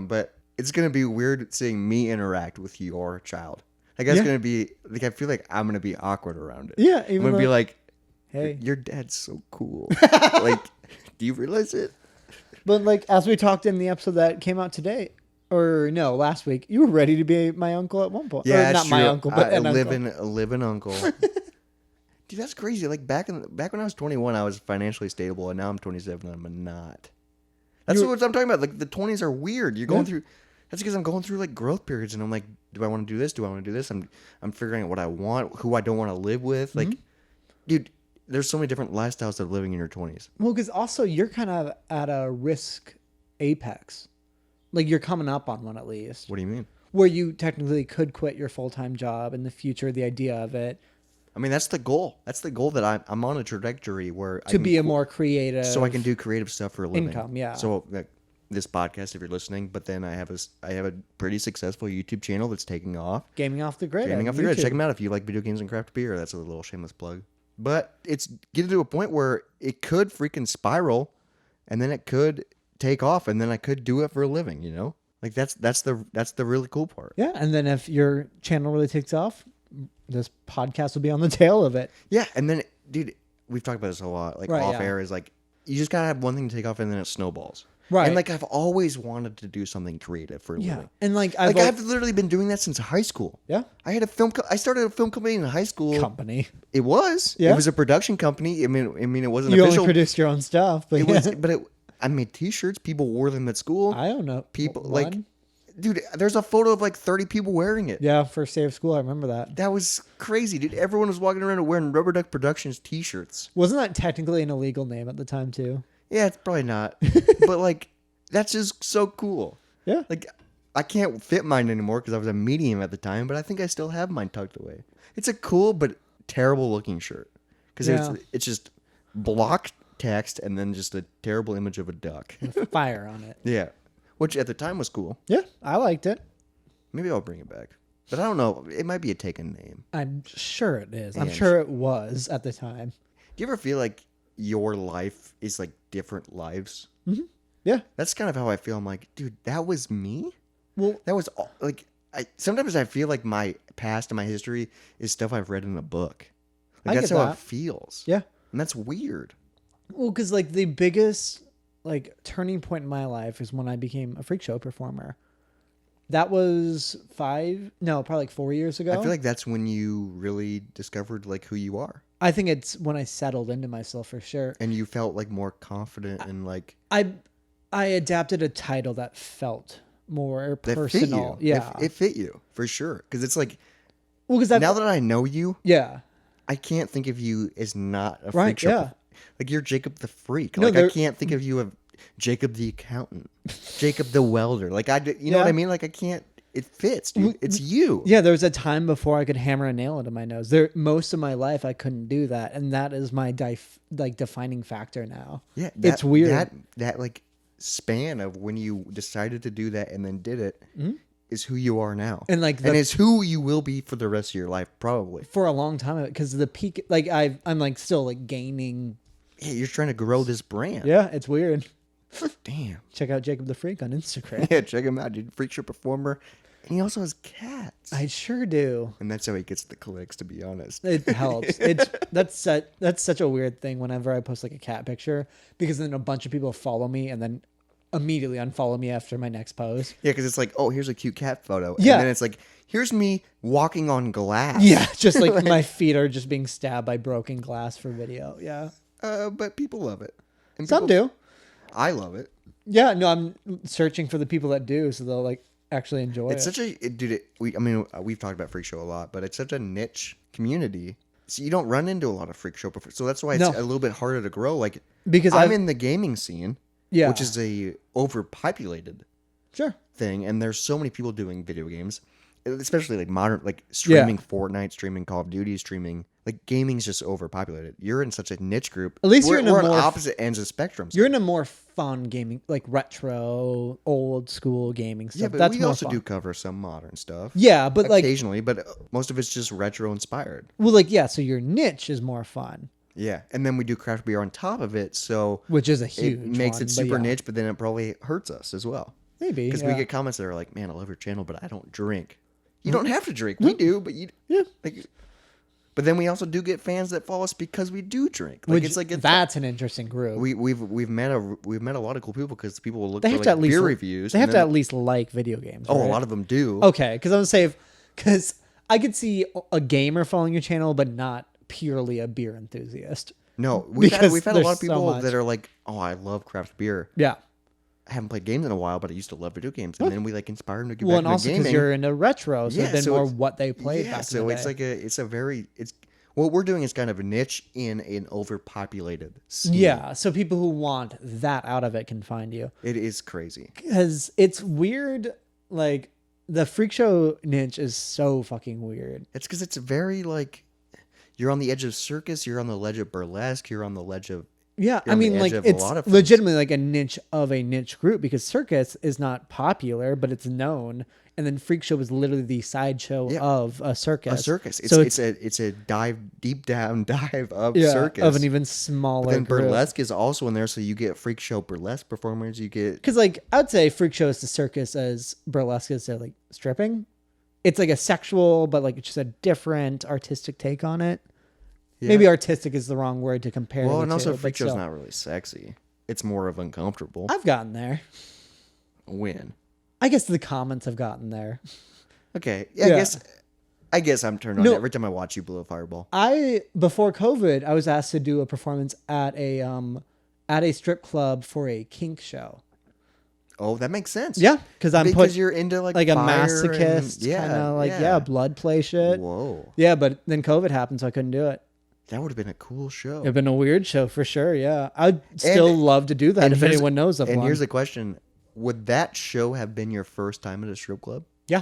Speaker 1: But it's going to be weird seeing me interact with your child. Like, that's
Speaker 2: Yeah.
Speaker 1: going to be, like, I feel like I'm going to be awkward around it.
Speaker 2: Yeah.
Speaker 1: I'm going to be like,
Speaker 2: hey.
Speaker 1: your dad's so cool. Like, do you realize it?
Speaker 2: But like, as we talked in the episode that came out today, or no, last week, you were ready to be my uncle at one point.
Speaker 1: Yeah,
Speaker 2: or
Speaker 1: that's
Speaker 2: not my
Speaker 1: true.
Speaker 2: uncle, but an
Speaker 1: a
Speaker 2: uncle.
Speaker 1: living uncle. Dude, that's crazy. Like back when I was 21, I was financially stable, and now I'm 27, and I'm not. That's what I'm talking about. Like the 20s are weird. You're going through. That's because I'm going through like growth periods, and I'm like, do I want to do this? Do I want to do this? I'm figuring out what I want, who I don't want to live with. Like, dude, there's so many different lifestyles of living in your 20s.
Speaker 2: Well, because also you're kind of at a risk apex. Like you're coming up on one at least.
Speaker 1: What do you mean?
Speaker 2: Where you technically could quit your full-time job in the future, the idea of it.
Speaker 1: I mean, that's the goal. That's the goal that I'm on a trajectory where
Speaker 2: To be a more creative.
Speaker 1: so I can do creative stuff for a living.
Speaker 2: Income, yeah.
Speaker 1: So like this podcast, if you're listening, but then I have a pretty successful YouTube channel that's taking off.
Speaker 2: Gaming off the grid.
Speaker 1: Gaming
Speaker 2: on
Speaker 1: off the grid.
Speaker 2: YouTube.
Speaker 1: Check them out if you like video games and craft beer. That's a little shameless plug. But it's getting to a point where it could freaking spiral, and then it could take off, and then I could do it for a living. You know, like that's the really cool part.
Speaker 2: Yeah, and then if your channel really takes off, this podcast will be on the tail of it.
Speaker 1: Yeah, and then, dude, we've talked about this a lot. Like
Speaker 2: Right,
Speaker 1: off
Speaker 2: yeah.
Speaker 1: air is like you just gotta have one thing to take off, and then it snowballs.
Speaker 2: Right.
Speaker 1: And like I've always wanted to do something creative for a
Speaker 2: Yeah,
Speaker 1: living.
Speaker 2: and like
Speaker 1: I've literally been doing that since high school.
Speaker 2: Yeah.
Speaker 1: I had I started a film company in high school.
Speaker 2: company.
Speaker 1: It was.
Speaker 2: Yeah.
Speaker 1: It was a production company. I mean, it wasn't
Speaker 2: You
Speaker 1: official.
Speaker 2: only produced your own stuff, but
Speaker 1: It was, but I made T-shirts. People wore them at school.
Speaker 2: I don't know.
Speaker 1: People
Speaker 2: One?
Speaker 1: like, dude. There's a photo of like 30 people wearing it.
Speaker 2: Yeah, first day of school, I remember that.
Speaker 1: That was crazy, dude. Everyone was walking around wearing Rubber Duck Productions T-shirts.
Speaker 2: Wasn't that technically an illegal name at the time too?
Speaker 1: Yeah, it's probably not, but like, that's just so cool.
Speaker 2: Yeah.
Speaker 1: Like, I can't fit mine anymore because I was a medium at the time, but I think I still have mine tucked away. It's a cool but terrible looking shirt because
Speaker 2: Yeah.
Speaker 1: it's just block text and then just a terrible image of a duck.
Speaker 2: With fire on it.
Speaker 1: Yeah, which at the time was cool.
Speaker 2: Yeah, I liked it.
Speaker 1: Maybe I'll bring it back, but I don't know. It might be a taken name.
Speaker 2: I'm sure it is. I'm
Speaker 1: And-
Speaker 2: sure it was at the time.
Speaker 1: Do you ever feel like your life is like different lives?
Speaker 2: Yeah.
Speaker 1: That's kind of how I feel. I'm like, dude, that was me.
Speaker 2: Well,
Speaker 1: That was all, like, sometimes I feel like my past and my history is stuff I've read in a book. Like
Speaker 2: I
Speaker 1: that's
Speaker 2: get
Speaker 1: how
Speaker 2: that.
Speaker 1: it feels.
Speaker 2: yeah.
Speaker 1: And that's weird.
Speaker 2: Well, because like the biggest like turning point in my life is when I became a freak show performer. That was probably like 4 years ago.
Speaker 1: I feel like that's when you really discovered like who you are.
Speaker 2: I think it's when I settled into myself for sure.
Speaker 1: And you felt like more confident and like
Speaker 2: I adapted a title that felt more
Speaker 1: that
Speaker 2: personal.
Speaker 1: fit you.
Speaker 2: Yeah,
Speaker 1: It fit you for sure. Because it's like,
Speaker 2: well, because
Speaker 1: now that I know you,
Speaker 2: yeah,
Speaker 1: I can't think of you as not a
Speaker 2: right,
Speaker 1: freak show.
Speaker 2: yeah.
Speaker 1: Like you're Jacob the freak.
Speaker 2: No,
Speaker 1: Like I can't think of you as Jacob the accountant, Jacob the welder. Like you know what I mean? Like I can't. It fits, dude. It's you.
Speaker 2: Yeah, there was a time before I could hammer a nail into my nose. Most of my life I couldn't do that, and that is my defining factor now.
Speaker 1: Yeah,
Speaker 2: it's weird.
Speaker 1: That like span of when you decided to do that and then did it is who you are now,
Speaker 2: and like
Speaker 1: and it's who you will be for the rest of your life, probably
Speaker 2: for a long time. Because the peak, like I'm like still like gaining.
Speaker 1: Yeah, you're trying to grow this brand.
Speaker 2: Yeah, it's weird.
Speaker 1: Damn.
Speaker 2: Check out Jacob the Freak on Instagram.
Speaker 1: Yeah, check him out, dude. Freak show performer. And he also has cats.
Speaker 2: I sure do.
Speaker 1: And that's how he gets the clicks, to be honest.
Speaker 2: It helps. That's such a weird thing whenever I post like a cat picture, because then a bunch of people follow me and then immediately unfollow me after my next post.
Speaker 1: Yeah, because it's like, oh, here's a cute cat photo.
Speaker 2: Yeah.
Speaker 1: And then it's like, here's me walking on glass.
Speaker 2: Yeah, just like my feet are just being stabbed by broken glass for video. Yeah.
Speaker 1: But people love it. And
Speaker 2: Some do.
Speaker 1: I love it.
Speaker 2: Yeah, no, I'm searching for the people that do, so they'll like actually enjoy it.
Speaker 1: It's such a dude. We've talked about freak show a lot, but it's such a niche community. So you don't run into a lot of freak show, so that's why it's a little bit harder to grow. Like
Speaker 2: because
Speaker 1: I'm in the gaming scene,
Speaker 2: yeah,
Speaker 1: which is a overpopulated
Speaker 2: sure
Speaker 1: thing, and there's so many people doing video games, especially like modern, like streaming Fortnite, streaming Call of Duty, streaming. Like gaming's just overpopulated. You're in such a niche group.
Speaker 2: At least we're
Speaker 1: on opposite ends of spectrums.
Speaker 2: You're in a more fun gaming, like retro, old school gaming stuff.
Speaker 1: Yeah, but
Speaker 2: that's
Speaker 1: we
Speaker 2: more
Speaker 1: also
Speaker 2: fun.
Speaker 1: do cover some modern stuff.
Speaker 2: Yeah, but like
Speaker 1: occasionally, but most of it's just retro inspired.
Speaker 2: well, like yeah, so your niche is more fun.
Speaker 1: Yeah, and then we do craft beer on top of it, so
Speaker 2: which is a huge.
Speaker 1: It makes
Speaker 2: one,
Speaker 1: it super
Speaker 2: yeah.
Speaker 1: niche, but then it probably hurts us as well.
Speaker 2: Maybe
Speaker 1: because we get comments that are like, "Man, I love your channel, but I don't drink." You don't have to drink. We do, but like. But then we also do get fans that follow us because we do drink. Like
Speaker 2: that's an interesting group.
Speaker 1: We've met a lot of cool people because people will look
Speaker 2: they
Speaker 1: for
Speaker 2: have to
Speaker 1: like
Speaker 2: at least
Speaker 1: beer reviews.
Speaker 2: They have to at least like video games.
Speaker 1: Oh,
Speaker 2: right?
Speaker 1: a lot of them do.
Speaker 2: Okay, because I'm saying because I could see a gamer following your channel, but not purely a beer enthusiast.
Speaker 1: No, we've had a lot of
Speaker 2: so
Speaker 1: people
Speaker 2: much.
Speaker 1: that are like, "Oh, I love craft beer."
Speaker 2: Yeah.
Speaker 1: I haven't played games in a while, but I used to love video games, and then we like inspire them to get
Speaker 2: Well,
Speaker 1: back
Speaker 2: and
Speaker 1: into
Speaker 2: also
Speaker 1: gaming.
Speaker 2: because you're into retro, so then
Speaker 1: so
Speaker 2: more
Speaker 1: it's-
Speaker 2: what they played
Speaker 1: Yeah,
Speaker 2: back
Speaker 1: so
Speaker 2: in the
Speaker 1: it's
Speaker 2: day.
Speaker 1: it's what we're doing is kind of a niche in an overpopulated scene.
Speaker 2: Yeah, so people who want that out of it can find you.
Speaker 1: It is crazy.
Speaker 2: Because it's weird, like, the freak show niche is so fucking weird.
Speaker 1: It's because it's very like you're on the edge of circus, you're on the ledge of burlesque, you're on the ledge of
Speaker 2: Yeah,
Speaker 1: You're
Speaker 2: I
Speaker 1: on the
Speaker 2: mean,
Speaker 1: edge
Speaker 2: like,
Speaker 1: of a
Speaker 2: it's
Speaker 1: lot of things.
Speaker 2: legitimately like a niche of a niche group because circus is not popular, but it's known. And then freak show is literally the sideshow of a circus.
Speaker 1: A circus. It's,
Speaker 2: So
Speaker 1: it's a deep down dive of
Speaker 2: yeah,
Speaker 1: circus.
Speaker 2: of an even smaller
Speaker 1: But then
Speaker 2: group.
Speaker 1: burlesque is also in there, so you get freak show burlesque performers. You get
Speaker 2: Because, like, I'd say freak show is to circus as burlesque is to, like, stripping. It's, like, a sexual, but, like, it's just a different artistic take on it.
Speaker 1: yeah.
Speaker 2: Maybe artistic is the wrong word to compare
Speaker 1: Well,
Speaker 2: the
Speaker 1: and
Speaker 2: two,
Speaker 1: also
Speaker 2: but
Speaker 1: freak show's
Speaker 2: still.
Speaker 1: not really sexy. It's more of uncomfortable.
Speaker 2: I've gotten there.
Speaker 1: When?
Speaker 2: I guess the comments have gotten there.
Speaker 1: Okay. Yeah,
Speaker 2: Yeah.
Speaker 1: I guess I'm turned on
Speaker 2: No.
Speaker 1: every time I watch you blow a fireball.
Speaker 2: Before COVID, I was asked to do a performance at a strip club for a kink show.
Speaker 1: Oh, that makes sense.
Speaker 2: Yeah, because
Speaker 1: you're into like
Speaker 2: a
Speaker 1: fire
Speaker 2: masochist,
Speaker 1: and,
Speaker 2: kind of like blood play shit.
Speaker 1: Whoa,
Speaker 2: Yeah, but then COVID happened, so I couldn't do it.
Speaker 1: that would have been a cool show.
Speaker 2: It'd been a weird show for sure. Yeah, I'd still love to do that
Speaker 1: and
Speaker 2: if
Speaker 1: here's-
Speaker 2: anyone knows of
Speaker 1: And
Speaker 2: one.
Speaker 1: here's the question: would that show have been your first time at a strip club?
Speaker 2: Yeah,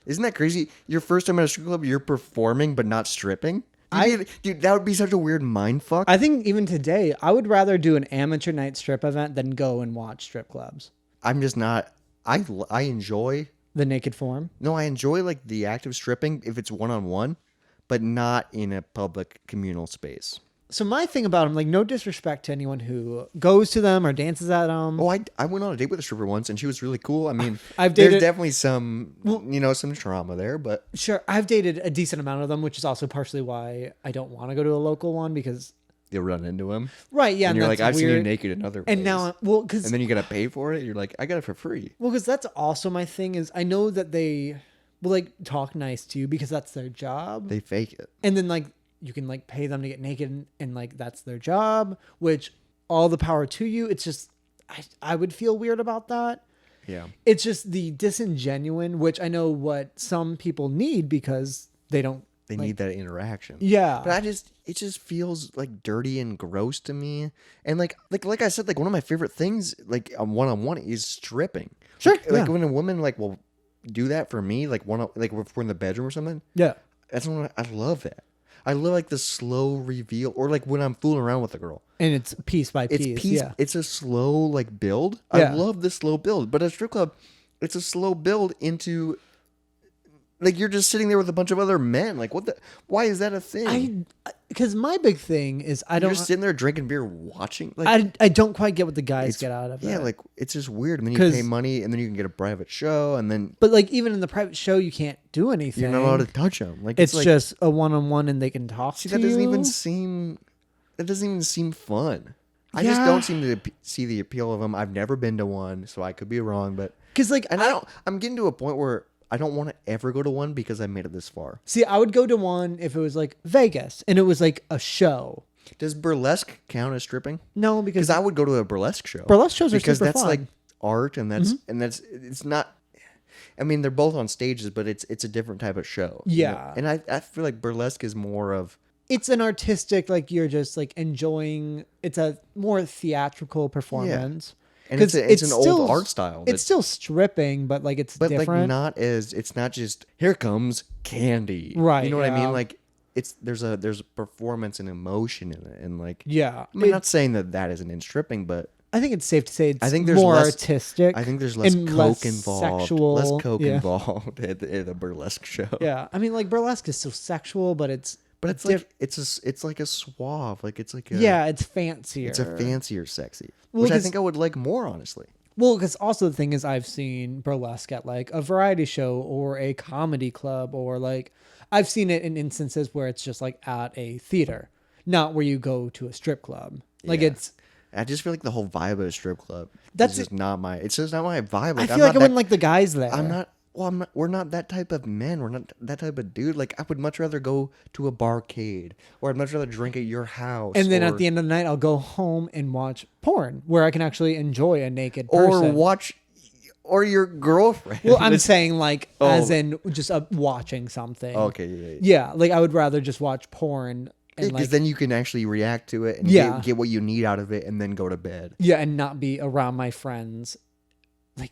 Speaker 1: Isn't that crazy? Your first time at a strip club, you're performing but not stripping. Dude, that would be such a weird mind fuck.
Speaker 2: I think even today, I would rather do an amateur night strip event than go and watch strip clubs.
Speaker 1: I'm just not. I enjoy.
Speaker 2: The naked form.
Speaker 1: No, I enjoy like the act of stripping if it's one on one, but not in a public communal space.
Speaker 2: So my thing about them, like, no disrespect to anyone who goes to them or dances at them.
Speaker 1: Oh, I went on a date with a stripper once, and she was really cool. I mean,
Speaker 2: I've
Speaker 1: there's
Speaker 2: dated-
Speaker 1: definitely some, some trauma there, but
Speaker 2: Sure, I've dated a decent amount of them, which is also partially why I don't want to go to a local one because
Speaker 1: you'll run into him.
Speaker 2: Right, yeah.
Speaker 1: And you're like, I've seen you
Speaker 2: weird.
Speaker 1: naked in other
Speaker 2: And
Speaker 1: places.
Speaker 2: now, well, because...
Speaker 1: And then you got to pay for it. You're like, I got it for free.
Speaker 2: Well, because that's also my thing is I know that they will, like, talk nice to you because that's their job.
Speaker 1: They fake it.
Speaker 2: And then, like, you can, like, pay them to get naked and like, that's their job, which all the power to you. It's just, I would feel weird about that.
Speaker 1: Yeah.
Speaker 2: It's just the disingenuine, which I know what some people need because they don't.
Speaker 1: They need that interaction.
Speaker 2: Yeah.
Speaker 1: But it just feels like dirty and gross to me. And like I said, like one of my favorite things, like one-on-one is stripping.
Speaker 2: Sure.
Speaker 1: Like when a woman like will do that for me, like like if we're in the bedroom or something.
Speaker 2: Yeah.
Speaker 1: That's when I love that. I love like the slow reveal, or like when I'm fooling around with a girl.
Speaker 2: And it's piece by piece.
Speaker 1: It's piece.
Speaker 2: Yeah.
Speaker 1: It's a slow like build.
Speaker 2: Yeah.
Speaker 1: I love the slow build. But at a strip club, it's a slow build into like you're just sitting there with a bunch of other men. Like what the? Why is that a thing?
Speaker 2: Because my big thing is
Speaker 1: You're just sitting there drinking beer, watching. Like
Speaker 2: I don't quite get what the guys get out of it.
Speaker 1: Yeah, like it's just weird. And then you pay money, and then you can get a private show, and then.
Speaker 2: But like even in the private show, you can't do anything.
Speaker 1: You're not allowed to touch them. Like
Speaker 2: it's
Speaker 1: like,
Speaker 2: just a one-on-one, and they can talk to you.
Speaker 1: That doesn't even seem. That doesn't even seem fun. I just don't seem to see the appeal of them. I've never been to one, so I could be wrong. But
Speaker 2: because like
Speaker 1: I'm getting to a point where I don't want to ever go to one because I made it this far.
Speaker 2: See, I would go to one if it was like Vegas and it was like a show.
Speaker 1: Does burlesque count as stripping?
Speaker 2: No, because
Speaker 1: I would go to a burlesque show.
Speaker 2: Burlesque shows are
Speaker 1: because
Speaker 2: super
Speaker 1: that's
Speaker 2: fun.
Speaker 1: like art, and that's it's not. I mean, they're both on stages, but it's a different type of show.
Speaker 2: Yeah,
Speaker 1: you know? And I feel like burlesque is more of.
Speaker 2: It's an artistic, like you're just like enjoying. It's a more theatrical performance.
Speaker 1: Yeah. And it's an
Speaker 2: still,
Speaker 1: old art style.
Speaker 2: It's still stripping, but like it's different.
Speaker 1: Like not as it's not just here comes candy.
Speaker 2: Right.
Speaker 1: You know what I mean? Like there's a performance and emotion in it, and like I'm not saying that isn't in stripping, but
Speaker 2: I think it's safe to say
Speaker 1: I think there's
Speaker 2: more
Speaker 1: less,
Speaker 2: artistic.
Speaker 1: I think there's less coke involved.
Speaker 2: Sexual,
Speaker 1: less coke involved at the burlesque show.
Speaker 2: Yeah, I mean like burlesque is still sexual, but it's
Speaker 1: like it's like a suave, like it's like
Speaker 2: it's fancier.
Speaker 1: It's a fancier sexy, which I think I would like more, honestly.
Speaker 2: Well, because also the thing is, I've seen burlesque at like a variety show or a comedy club, or like I've seen it in instances where it's just like at a theater, not where you go to a strip club. Like
Speaker 1: I just feel like the whole vibe of a strip club.
Speaker 2: It's
Speaker 1: just not my vibe.
Speaker 2: Like, I feel like I wouldn't like the guys there.
Speaker 1: I'm not. Well, we're not that type of men. We're not that type of dude. Like, I would much rather go to a barcade, or I'd much rather drink at your house.
Speaker 2: And then at the end of the night, I'll go home and watch porn, where I can actually enjoy a naked person.
Speaker 1: Or your girlfriend.
Speaker 2: Well, I'm saying like, as in just watching something.
Speaker 1: Okay,
Speaker 2: yeah. Like, I would rather just watch porn.
Speaker 1: Because then you can actually react to it and get what you need out of it, and then go to bed.
Speaker 2: Yeah, and not be around my friends. Like,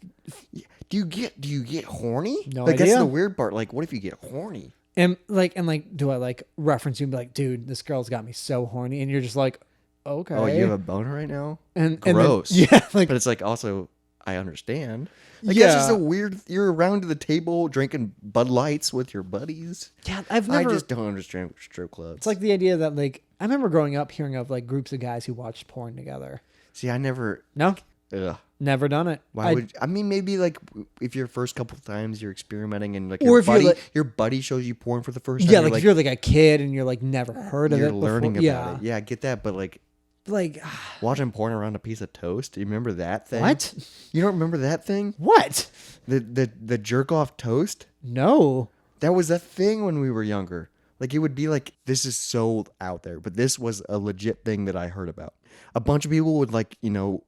Speaker 1: do you get horny?
Speaker 2: No
Speaker 1: idea. That's the weird part. Like, what if you get horny?
Speaker 2: And do I like reference you and be like, dude, this girl's got me so horny, and you're just like, okay.
Speaker 1: Oh, you have a boner right now?
Speaker 2: And
Speaker 1: gross.
Speaker 2: And then, like,
Speaker 1: but it's like also I understand. Like, it's just a weird. You're around the table drinking Bud Lights with your buddies.
Speaker 2: Yeah,
Speaker 1: I just don't understand strip clubs.
Speaker 2: It's like the idea that like I remember growing up hearing of like groups of guys who watched porn together.
Speaker 1: See, I never.
Speaker 2: No.
Speaker 1: Ugh.
Speaker 2: Never done it.
Speaker 1: Why would I mean maybe like if your first couple of times you're experimenting and like your buddy shows you porn for the first time.
Speaker 2: Yeah, like if you're like a kid and you're like never heard of it.
Speaker 1: You're learning about it. Yeah, I get that, but like watching porn around a piece of toast. Do you remember that thing?
Speaker 2: What?
Speaker 1: You don't remember that thing?
Speaker 2: What?
Speaker 1: The jerk off toast?
Speaker 2: No.
Speaker 1: That was a thing when we were younger. Like it would be like, this is so out there, but this was a legit thing that I heard about. A bunch of people would like,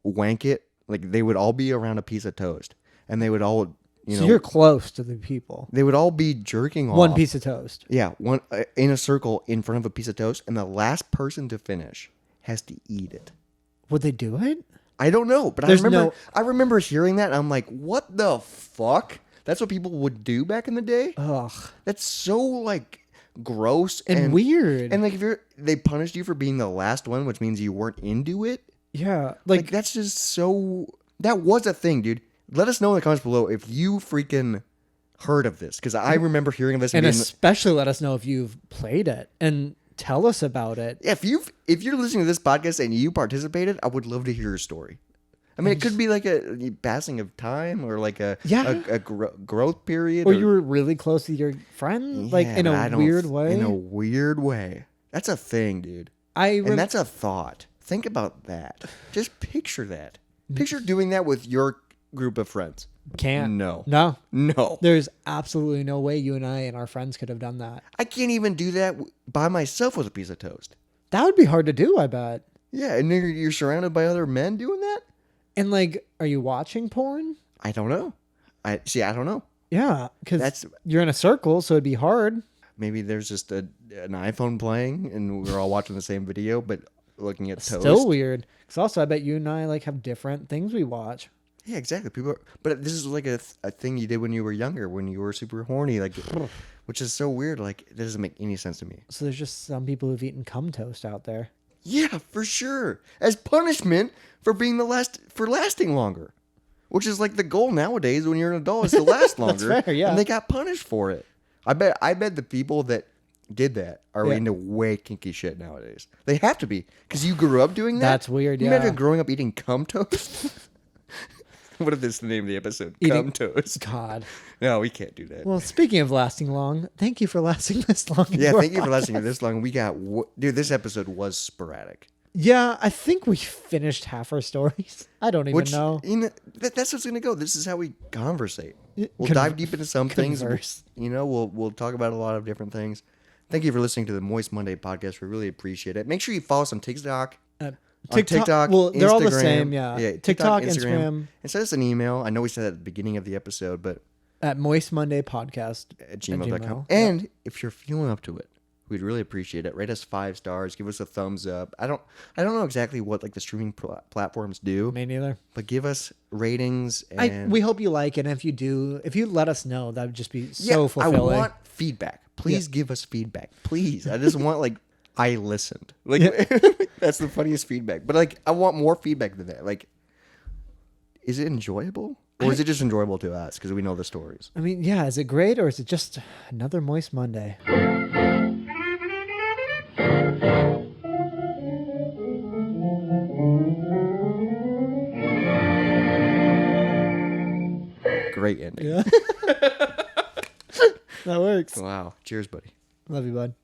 Speaker 1: wank it. Like they would all be around a piece of toast, and they would all,
Speaker 2: So you're close to the people.
Speaker 1: They would all be jerking off.
Speaker 2: One piece of toast.
Speaker 1: Yeah, one in a circle in front of a piece of toast, and the last person to finish has to eat it.
Speaker 2: Would they do it?
Speaker 1: I don't know, but I remember hearing that, and I'm like, what the fuck? That's what people would do back in the day?
Speaker 2: Ugh.
Speaker 1: That's so like gross
Speaker 2: and weird.
Speaker 1: And like they punished you for being the last one, which means you weren't into it.
Speaker 2: Yeah,
Speaker 1: like that's just so. That was a thing, dude. Let us know in the comments below if you freaking heard of this, because I remember hearing of this,
Speaker 2: and especially let us know if you've played it and tell us about it.
Speaker 1: Yeah, if you're listening to this podcast and you participated, I would love to hear your story. I mean, it could be like a passing of time, or like a growth period,
Speaker 2: or you were really close to your friend, like in a weird way.
Speaker 1: In a weird way. That's a thing, dude. And that's a thought. Think about that. Just picture that. Picture doing that with your group of friends.
Speaker 2: Can't.
Speaker 1: No.
Speaker 2: There's absolutely no way you and I and our friends could have done that.
Speaker 1: I can't even do that by myself with a piece of toast.
Speaker 2: That would be hard to do, I bet.
Speaker 1: Yeah, and you're surrounded by other men doing that?
Speaker 2: And like, are you watching porn?
Speaker 1: I don't know. I don't know.
Speaker 2: Yeah, because you're in a circle, so it'd be hard.
Speaker 1: Maybe there's just an iPhone playing and we're all watching the same video, but looking at toast.
Speaker 2: Still weird. Because also, I bet you and I like have different things we watch.
Speaker 1: Yeah, exactly. But this is like a thing you did when you were younger, when you were super horny, like, which is so weird. Like, it doesn't make any sense to me.
Speaker 2: So there's just some people who've eaten cum toast out there.
Speaker 1: Yeah, for sure. As punishment for being lasting longer, which is like the goal nowadays when you're an adult is to last longer.
Speaker 2: That's fair, yeah.
Speaker 1: And they got punished for it. I bet the people that did that are into way kinky shit nowadays. They have to be because you grew up doing that.
Speaker 2: That's weird.
Speaker 1: You
Speaker 2: Yeah.
Speaker 1: imagine growing up eating cum toast. What if this is the name of the episode?
Speaker 2: Eating-
Speaker 1: Cum toast.
Speaker 2: God.
Speaker 1: No, we can't do that.
Speaker 2: Well, speaking of lasting long, thank you for lasting this long.
Speaker 1: Yeah, thank you for listening this long. We got dude. This episode was sporadic.
Speaker 2: Yeah, I think we finished half our stories. I don't even know.
Speaker 1: You know, that's what's gonna go. This is how we conversate. We'll
Speaker 2: Con-
Speaker 1: dive deep into some
Speaker 2: converse.
Speaker 1: things. You know, we'll talk about a lot of different things. Thank you for listening to the Moist Monday podcast. We really appreciate it. Make sure you follow us on TikTok. TikTok,
Speaker 2: well, they're all the
Speaker 1: Instagram.
Speaker 2: same, yeah. TikTok, Instagram.
Speaker 1: And send us an email. I know we said that at the beginning of the episode, but
Speaker 2: At Moist Monday Podcast
Speaker 1: at gmail.com.
Speaker 2: gmail.
Speaker 1: And if you're feeling up to it, we'd really appreciate it. Rate us 5 stars. Give us a thumbs up. I don't know exactly what like the streaming platforms do,
Speaker 2: Me neither.
Speaker 1: but give us ratings. And
Speaker 2: We hope you like it. And if you do, if you let us know, that would just be so
Speaker 1: I
Speaker 2: fulfilling.
Speaker 1: want feedback. Please give us feedback. Please. I just want like I listened. Like that's the funniest feedback. But like I want more feedback than that. Like, is it enjoyable? Or is it just enjoyable to us because we know the stories?
Speaker 2: I mean, yeah, is it great or is it just another Moist Monday?
Speaker 1: Great ending.
Speaker 2: Yeah. That works.
Speaker 1: Wow. Cheers, buddy.
Speaker 2: Love you, bud.